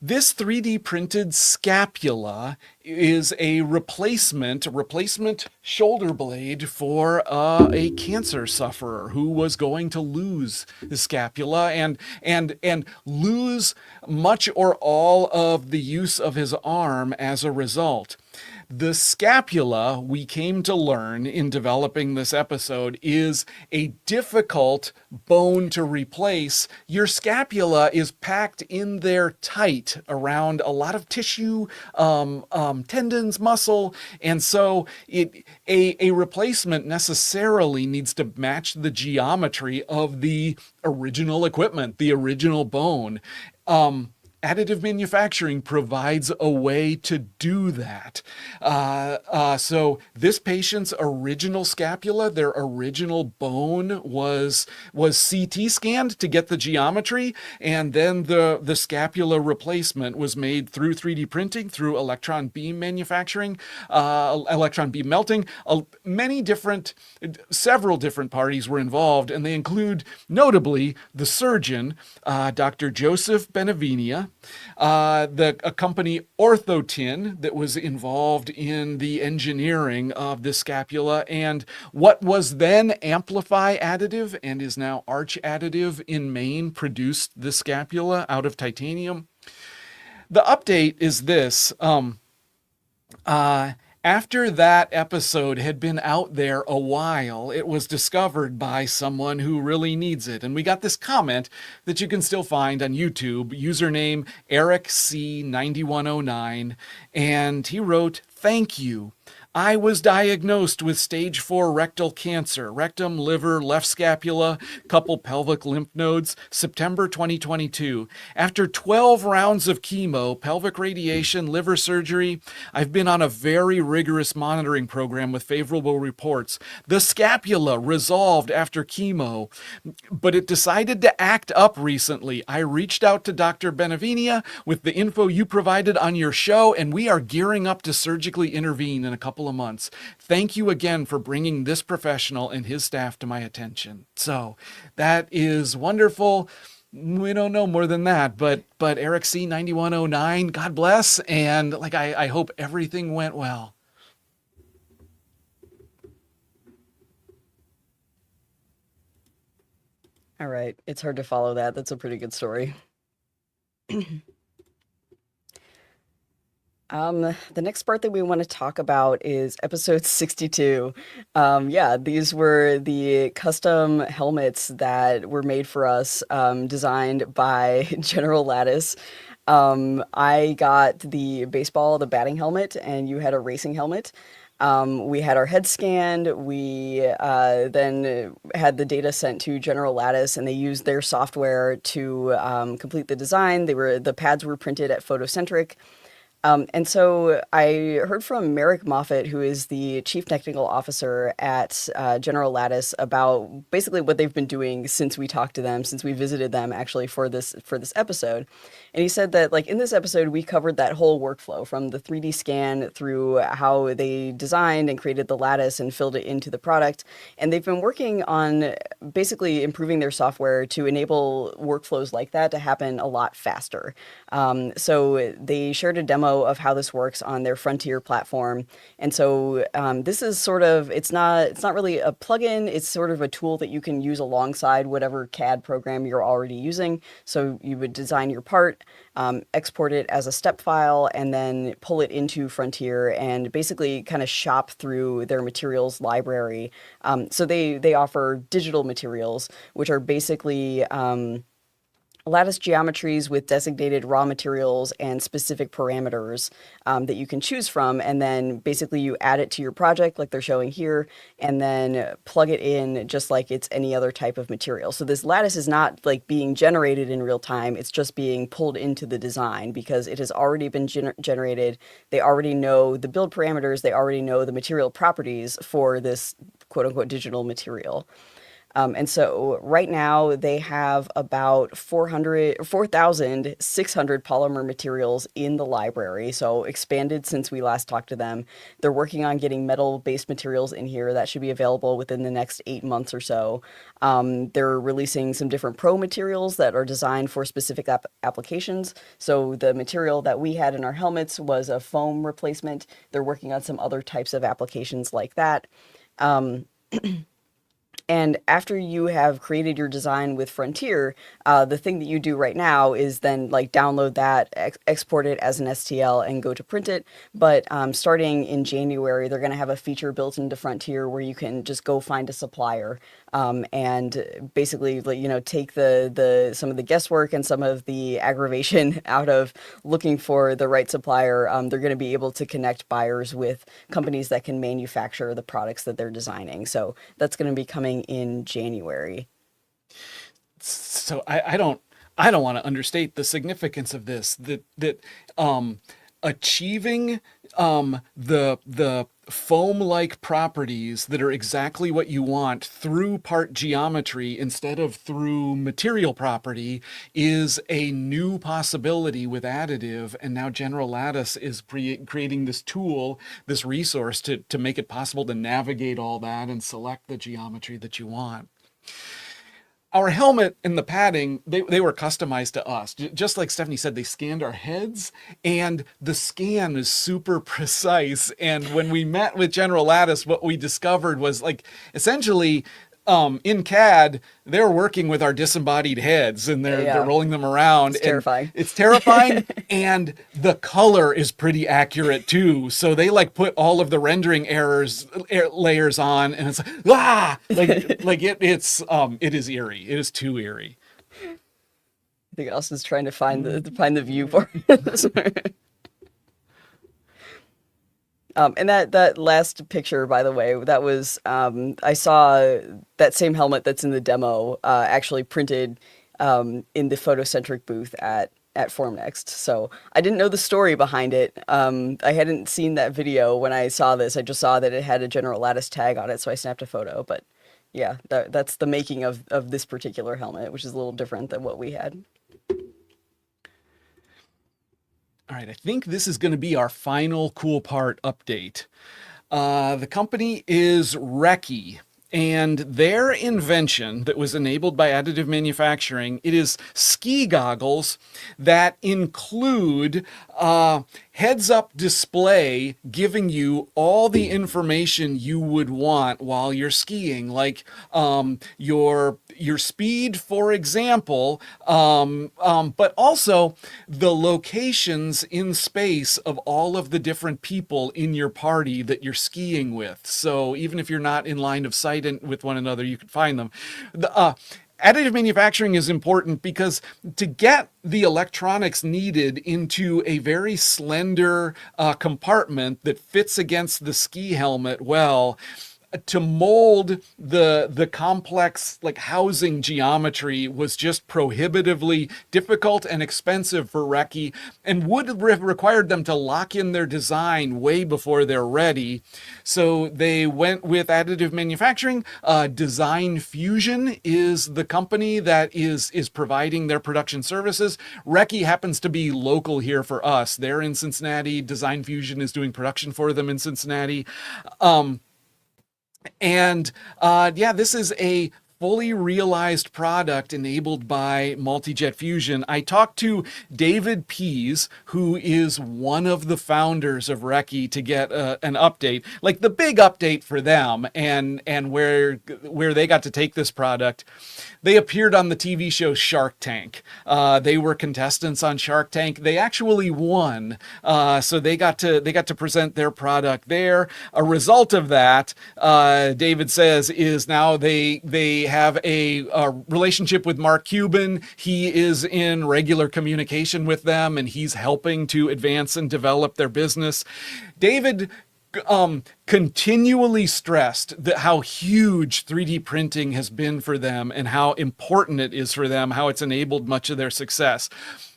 This 3D printed scapula is a replacement shoulder blade for a cancer sufferer who was going to lose the scapula and lose much or all of the use of his arm as a result. The scapula, we came to learn in developing this episode, is a difficult bone to replace. Your scapula is packed in there tight around a lot of tissue, tendons, muscle, and so a replacement necessarily needs to match the geometry of the original equipment, the original bone. Additive manufacturing provides a way to do that. So this patient's original scapula, their original bone was CT scanned to get the geometry, and then the scapula replacement was made through 3D printing, through electron beam manufacturing, electron beam melting. Several different parties were involved, and they include notably the surgeon, Dr. Joseph Benavinia, a company Orthotin that was involved in the engineering of the scapula, and what was then Amplify Additive and is now Arch Additive in Maine produced the scapula out of titanium. The update is this. After that episode had been out there a while, it was discovered by someone who really needs it. And we got this comment that you can still find on YouTube, username EricC9109. And he wrote, "Thank you. I was diagnosed with stage 4 rectal cancer, rectum, liver, left scapula, couple pelvic lymph nodes, September 2022. After 12 rounds of chemo, pelvic radiation, liver surgery, I've been on a very rigorous monitoring program with favorable reports. The scapula resolved after chemo, but it decided to act up recently. I reached out to Dr. Benavinia with the info you provided on your show, and we are gearing up to surgically intervene in a couple of months. Thank you again for bringing this professional and his staff to my attention." So that is wonderful. We don't know more than that, but Eric C9109, God bless, and I hope everything went well. All right. It's hard to follow that. That's a pretty good story. The next part that we want to talk about is episode 62. Yeah, these were the custom helmets that were made for us, designed by General Lattice. I got the batting helmet, and you had a racing helmet. We had our head scanned. We then had the data sent to General Lattice, and they used their software to complete the design. The pads were printed at Photocentric. And so I heard from Merrick Moffat, who is the chief technical officer at General Lattice, about basically what they've been doing since we talked to them, since we visited them actually for this episode. And he said that like in this episode we covered that whole workflow from the 3D scan through how they designed and created the lattice and filled it into the product. And they've been working on basically improving their software to enable workflows like that to happen a lot faster. So they shared a demo of how this works on their Frontier platform. And so this is sort of, it's not really a plugin, it's sort of a tool that you can use alongside whatever CAD program you're already using. So you would design your part, export it as a step file, and then pull it into Frontier and basically kind of shop through their materials library. So they offer digital materials, which are basically lattice geometries with designated raw materials and specific parameters that you can choose from. And then basically you add it to your project like they're showing here, and then plug it in just like it's any other type of material. So this lattice is not like being generated in real time. It's just being pulled into the design because it has already been generated. They already know the build parameters. They already know the material properties for this quote unquote digital material. And so right now they have about 4,600 polymer materials in the library. So expanded since we last talked to them. They're working on getting metal-based materials in here that should be available within the next 8 months or so. They're releasing some different pro materials that are designed for specific applications. So the material that we had in our helmets was a foam replacement. They're working on some other types of applications like that. And after you have created your design with Frontier, the thing that you do right now is then like download that, export it as an STL and go to print it. But starting in January, they're going to have a feature built into Frontier where you can just go find a supplier and basically, you know, take the some of the guesswork and some of the aggravation out of looking for the right supplier. They're going to be able to connect buyers with companies that can manufacture the products that they're designing. So that's going to be coming in January. So I don't want to understate the significance of this. That achieving the foam-like properties that are exactly what you want through part geometry instead of through material property is a new possibility with additive. And now General Lattice is creating this tool, this resource to make it possible to navigate all that and select the geometry that you want. Our helmet and the padding, they were customized to us. Just like Stephanie said, they scanned our heads, and the scan is super precise. And when we met with General Lattice, what we discovered was like essentially in CAD, they're working with our disembodied heads and they're rolling them around. It's terrifying. It's terrifying. And the color is pretty accurate too. So they like put all of the rendering layers on, and it's like it is eerie. It is too eerie. I think Austin's trying to find the view for it. And that last picture, by the way, that was I saw that same helmet that's in the demo actually printed in the photocentric booth at Formnext. So I didn't know the story behind it. I hadn't seen that video when I saw this. I just saw that it had a General Lattice tag on it, so I snapped a photo. But yeah, that's the making of this particular helmet, which is a little different than what we had. All right, I think this is going to be our final cool part update. The company is Recce, and their invention that was enabled by additive manufacturing, it is ski goggles that include heads-up display giving you all the information you would want while you're skiing, like your speed, for example, but also the locations in space of all of the different people in your party that you're skiing with. So even if you're not in line of sight with one another, you can find them. Additive manufacturing is important because to get the electronics needed into a very slender compartment that fits against the ski helmet well, to mold the complex like housing geometry was just prohibitively difficult and expensive for Recce, and would have required them to lock in their design way before they're ready. So they went with additive manufacturing. Design Fusion is the company that is providing their production services. Recce happens to be local here for us. They're in Cincinnati. Design Fusion is doing production for them in Cincinnati. Yeah, this is a fully realized product enabled by multi-jet fusion. I talked to David Pease, who is one of the founders of Recce, to get an update, like the big update for them, and where they got to take this product. They appeared on the TV show Shark Tank. They were contestants on Shark Tank. They actually won, so they got to present their product there. A result of that, David says, is now they have a relationship with Mark Cuban. He is in regular communication with them, and he's helping to advance and develop their business. David continually stressed that how huge 3D printing has been for them and how important it is for them, how it's enabled much of their success.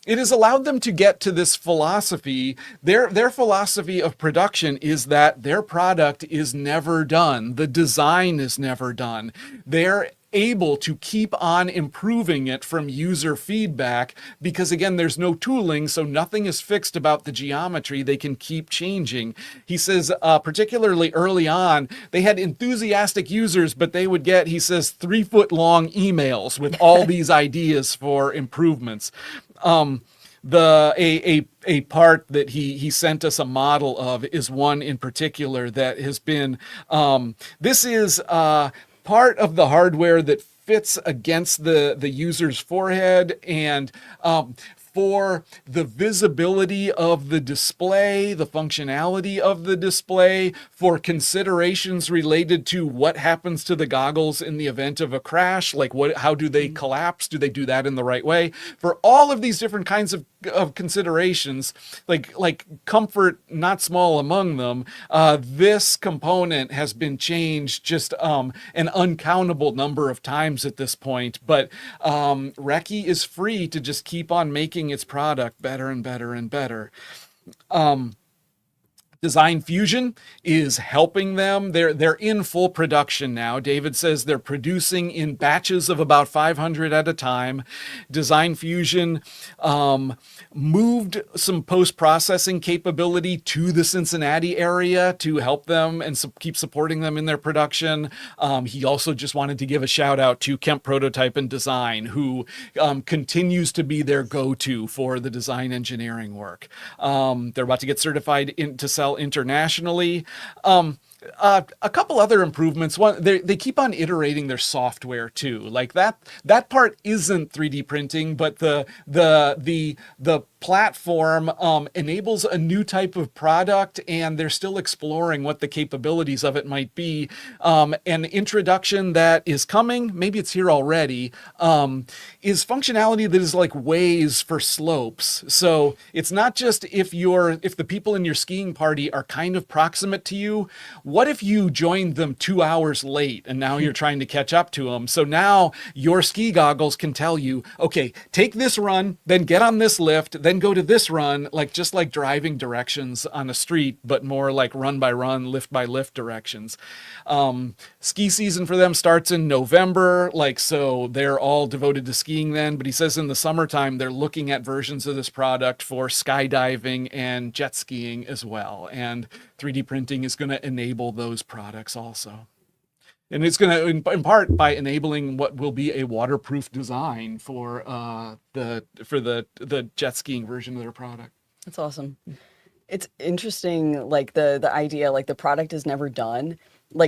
It has allowed them to get to this philosophy. Their philosophy of production is that their product is never done. The design is never done. They're able to keep on improving it from user feedback because, again, there's no tooling, so nothing is fixed about the geometry. They can keep changing. He says, particularly early on, they had enthusiastic users, but they would get, he says, 3-foot-long emails with all these ideas for improvements. A part that he sent us a model of is one in particular that has been, this is part of the hardware that fits against the user's forehead, and for the visibility of the display, the functionality of the display, for considerations related to what happens to the goggles in the event of a crash, like how do they collapse? Do they do that in the right way? For all of these different kinds of considerations, like comfort not small among them, this component has been changed just an uncountable number of times at this point. But Recce is free to just keep on making its product better and better and better. Design Fusion is helping them. They're in full production now. David says they're producing in batches of about 500 at a time. Design Fusion moved some post-processing capability to the Cincinnati area to help them and keep supporting them in their production. He also just wanted to give a shout out to Kemp Prototype and Design, who continues to be their go-to for the design engineering work. They're about to get certified to sell internationally. A couple other improvements. One, they keep on iterating their software too. Like that part isn't 3D printing, but the platform enables a new type of product, and they're still exploring what the capabilities of it might be. An introduction that is coming, maybe it's here already, is functionality that is like ways for slopes. So it's not just if the people in your skiing party are kind of proximate to you. What if you joined them 2 hours late and now you're trying to catch up to them? So now your ski goggles can tell you, okay, take this run, then get on this lift, then go to this run, just like driving directions on a street, but more like run by run, lift by lift directions. Ski season for them starts in November, so they're all devoted to skiing then. But he says in the summertime, they're looking at versions of this product for skydiving and jet skiing as well. And 3D printing is going to enable those products also. And it's going to, in part, by enabling what will be a waterproof design for the jet skiing version of their product. That's awesome. It's interesting, the idea, the product is never done.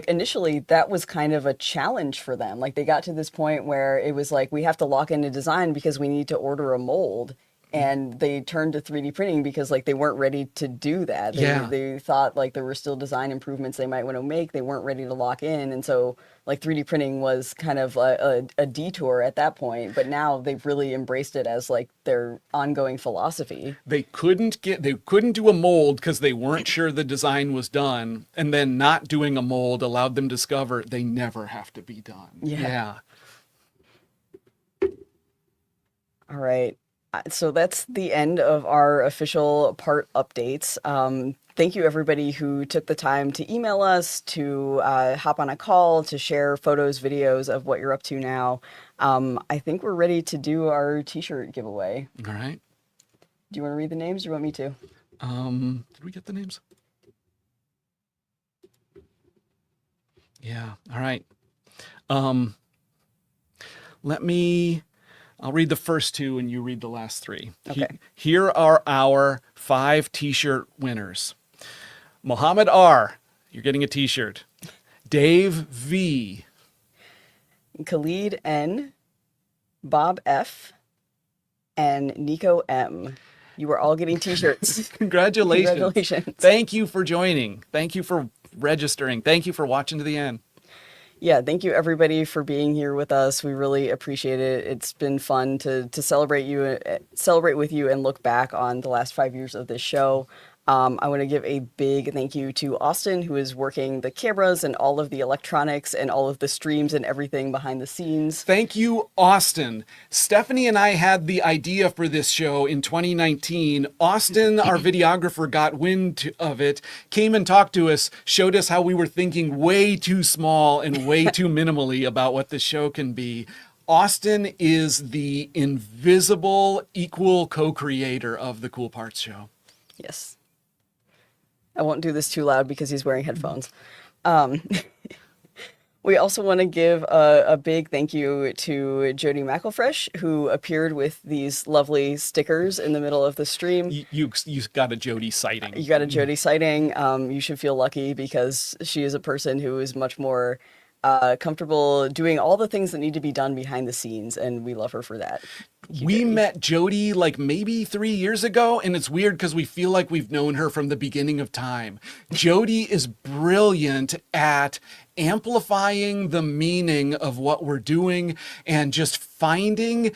Initially, that was kind of a challenge for them. They got to this point where it was we have to lock in a design because we need to order a mold. and they turned to 3D printing because like they weren't ready to do that. Yeah. They thought like there were still design improvements they might want to make. They weren't ready to lock in, and so like 3D printing was kind of a detour at that point. But now they've really embraced it as like their ongoing philosophy. They couldn't do a mold because they weren't sure the design was done, and then not doing a mold allowed them to discover they never have to be done. Yeah. All right. So that's the end of our official part updates. Thank you everybody who took the time to email us, to hop on a call, to share photos, videos of what you're up to now. I think we're ready to do our t-shirt giveaway. All right. Do you want to read the names? Or do you want me to? Did we get the names? Yeah. All right. I'll read the first two and you read the last three. Okay. Here are our 5 t-shirt winners. Mohammed R., you're getting a t-shirt. Dave V. Khalid N., Bob F., and Nico M. You are all getting t-shirts. Congratulations. Congratulations. Thank you for joining. Thank you for registering. Thank you for watching to the end. Yeah, thank you everybody for being here with us. We really appreciate it. It's been fun to celebrate with you and look back on the last 5 years of this show. I want to give a big thank you to Austin, who is working the cameras and all of the electronics and all of the streams and everything behind the scenes. Thank you, Austin. Stephanie and I had the idea for this show in 2019. Austin, our videographer, got wind of it, came and talked to us, showed us how we were thinking way too small and way too minimally about what the show can be. Austin is the invisible equal co-creator of the Cool Parts Show. Yes. I won't do this too loud because he's wearing headphones. We also want to give a big thank you to Jody McElfresh, who appeared with these lovely stickers in the middle of the stream. You got a Jody sighting. You got a Jody sighting. You should feel lucky because she is a person who is much more comfortable doing all the things that need to be done behind the scenes, and we love her for that. We met Jody like maybe 3 years ago, and it's weird because we feel like we've known her from the beginning of time. Jody is brilliant at amplifying the meaning of what we're doing and just finding,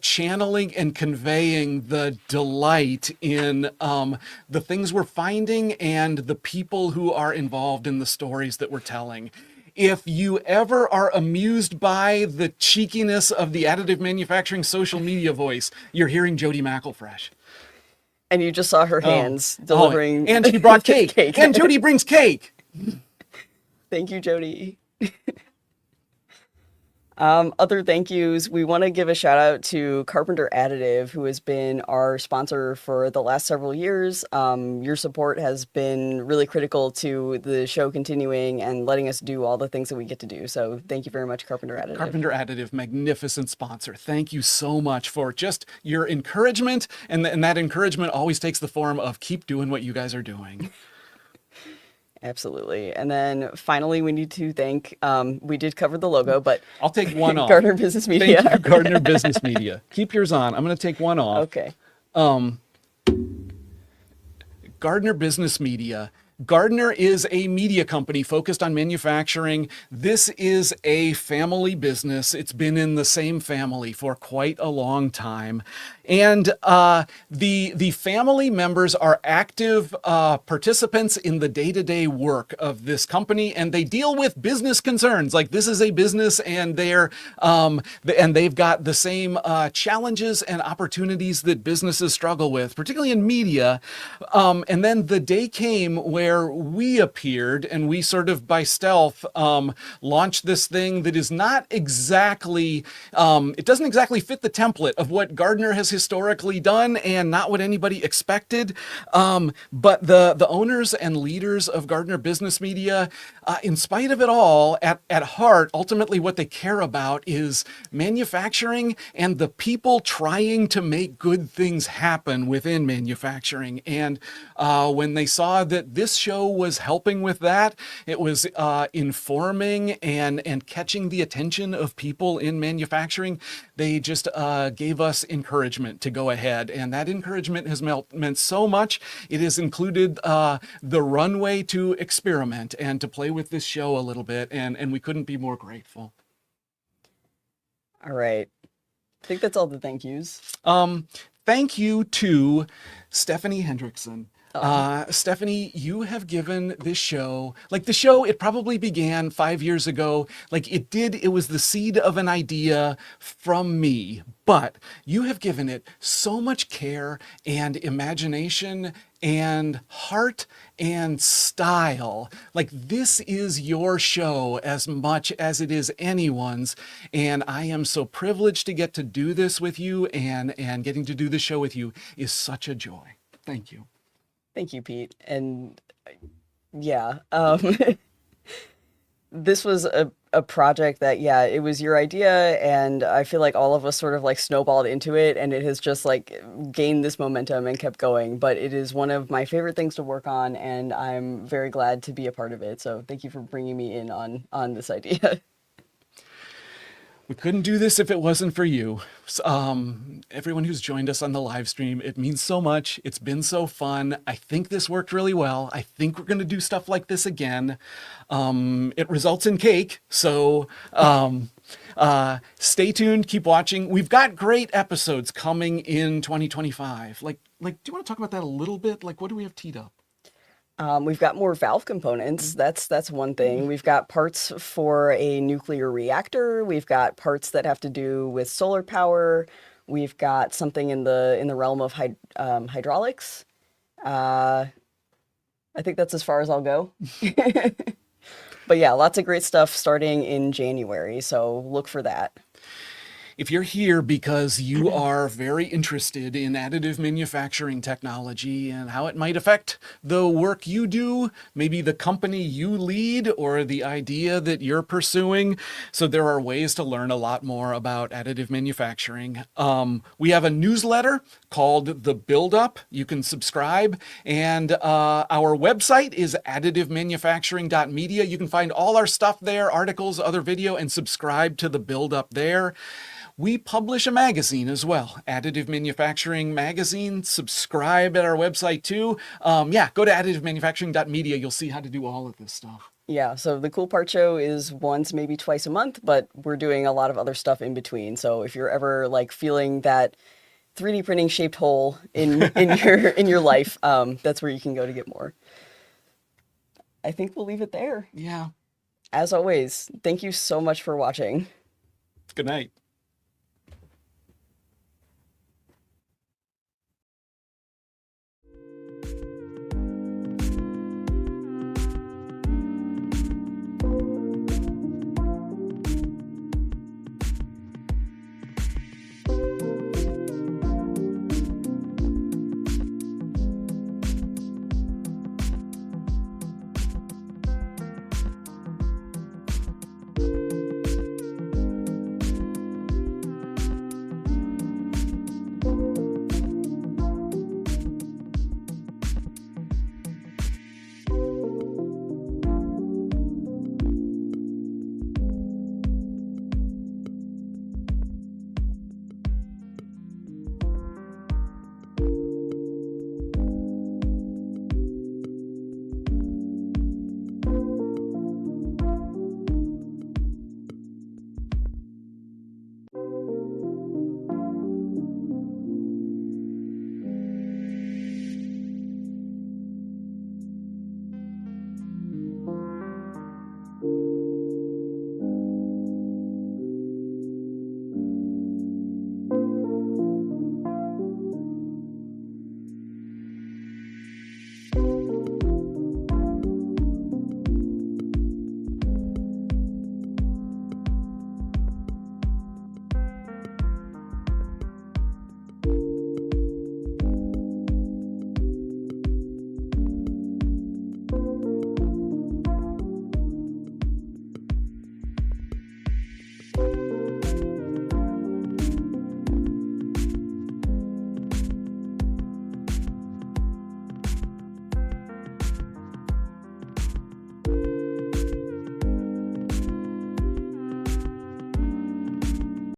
channeling, and conveying the delight in the things we're finding and the people who are involved in the stories that we're telling. If you ever are amused by the cheekiness of the Additive Manufacturing social media voice, you're hearing Jody McElfresh. And you just saw her hands delivering. And she brought cake. And Jody brings cake. Thank you, Jody. Other thank yous, we want to give a shout out to Carpenter Additive, who has been our sponsor for the last several years. Your support has been really critical to the show continuing and letting us do all the things that we get to do. So thank you very much, Carpenter Additive. Carpenter Additive, magnificent sponsor. Thank you so much for just your encouragement. And that encouragement always takes the form of keep doing what you guys are doing. Absolutely. And then finally, we need to thank, we did cover the logo, but I'll take one off. Gardner Business Media. Thank you, Gardner Business Media. Keep yours on. I'm going to take one off. Okay. Gardner Business Media. Gardner is a media company focused on manufacturing. This is a family business. It's been in the same family for quite a long time. And the family members are active participants in the day-to-day work of this company, and they deal with business concerns. Like, this is a business, and they've got the same challenges and opportunities that businesses struggle with, particularly in media. And then the day came where we appeared, and we sort of by stealth launched this thing that is not exactly, it doesn't exactly fit the template of what Gardner has historically done and not what anybody expected. But the owners and leaders of Gardner Business Media, in spite of it all, at heart, ultimately what they care about is manufacturing and the people trying to make good things happen within manufacturing. And when they saw that this this show was helping with that. It was informing and catching the attention of people in manufacturing. They just gave us encouragement to go ahead, and that encouragement has meant so much. It has included the runway to experiment and to play with this show a little bit, and we couldn't be more grateful. All right. I think that's all the thank yous. Thank you to Stephanie Hendrickson. Stephanie, you have given this show, like the show, it probably began 5 years ago. Like it was the seed of an idea from me, but you have given it so much care and imagination and heart and style. Like this is your show as much as it is anyone's. And I am so privileged to get to do this with you, and getting to do the show with you is such a joy. Thank you. Thank you, Pete. And yeah, this was a project that, yeah, it was your idea, and I feel like all of us sort of like snowballed into it, and it has just like gained this momentum and kept going. But it is one of my favorite things to work on, and I'm very glad to be a part of it. So thank you for bringing me in on this idea. We couldn't do this if it wasn't for you. Everyone who's joined us on the live stream, it means so much. It's been so fun. I think this worked really well. I think we're going to do stuff like this again. It results in cake. So stay tuned. Keep watching. We've got great episodes coming in 2025. Like, do you want to talk about that a little bit? Like, what do we have teed up? We've got more valve components. That's one thing. We've got parts for a nuclear reactor. We've got parts that have to do with solar power. We've got something in the realm of hydraulics. I think that's as far as I'll go. But yeah, lots of great stuff starting in January, so look for that. If you're here because you are very interested in additive manufacturing technology and how it might affect the work you do, maybe the company you lead or the idea that you're pursuing, so there are ways to learn a lot more about additive manufacturing. We have a newsletter called The Build Up. You can subscribe, and our website is additivemanufacturing.media. You can find all our stuff there, articles, other video, and subscribe to The Build Up there. We publish a magazine as well, Additive Manufacturing Magazine. Subscribe at our website too. Go to additivemanufacturing.media. You'll see how to do all of this stuff. Yeah, so the Cool Part Show is once, maybe twice a month, but we're doing a lot of other stuff in between. So if you're ever like feeling that 3D printing shaped hole in your life, that's where you can go to get more. I think we'll leave it there. Yeah. As always, thank you so much for watching. Good night.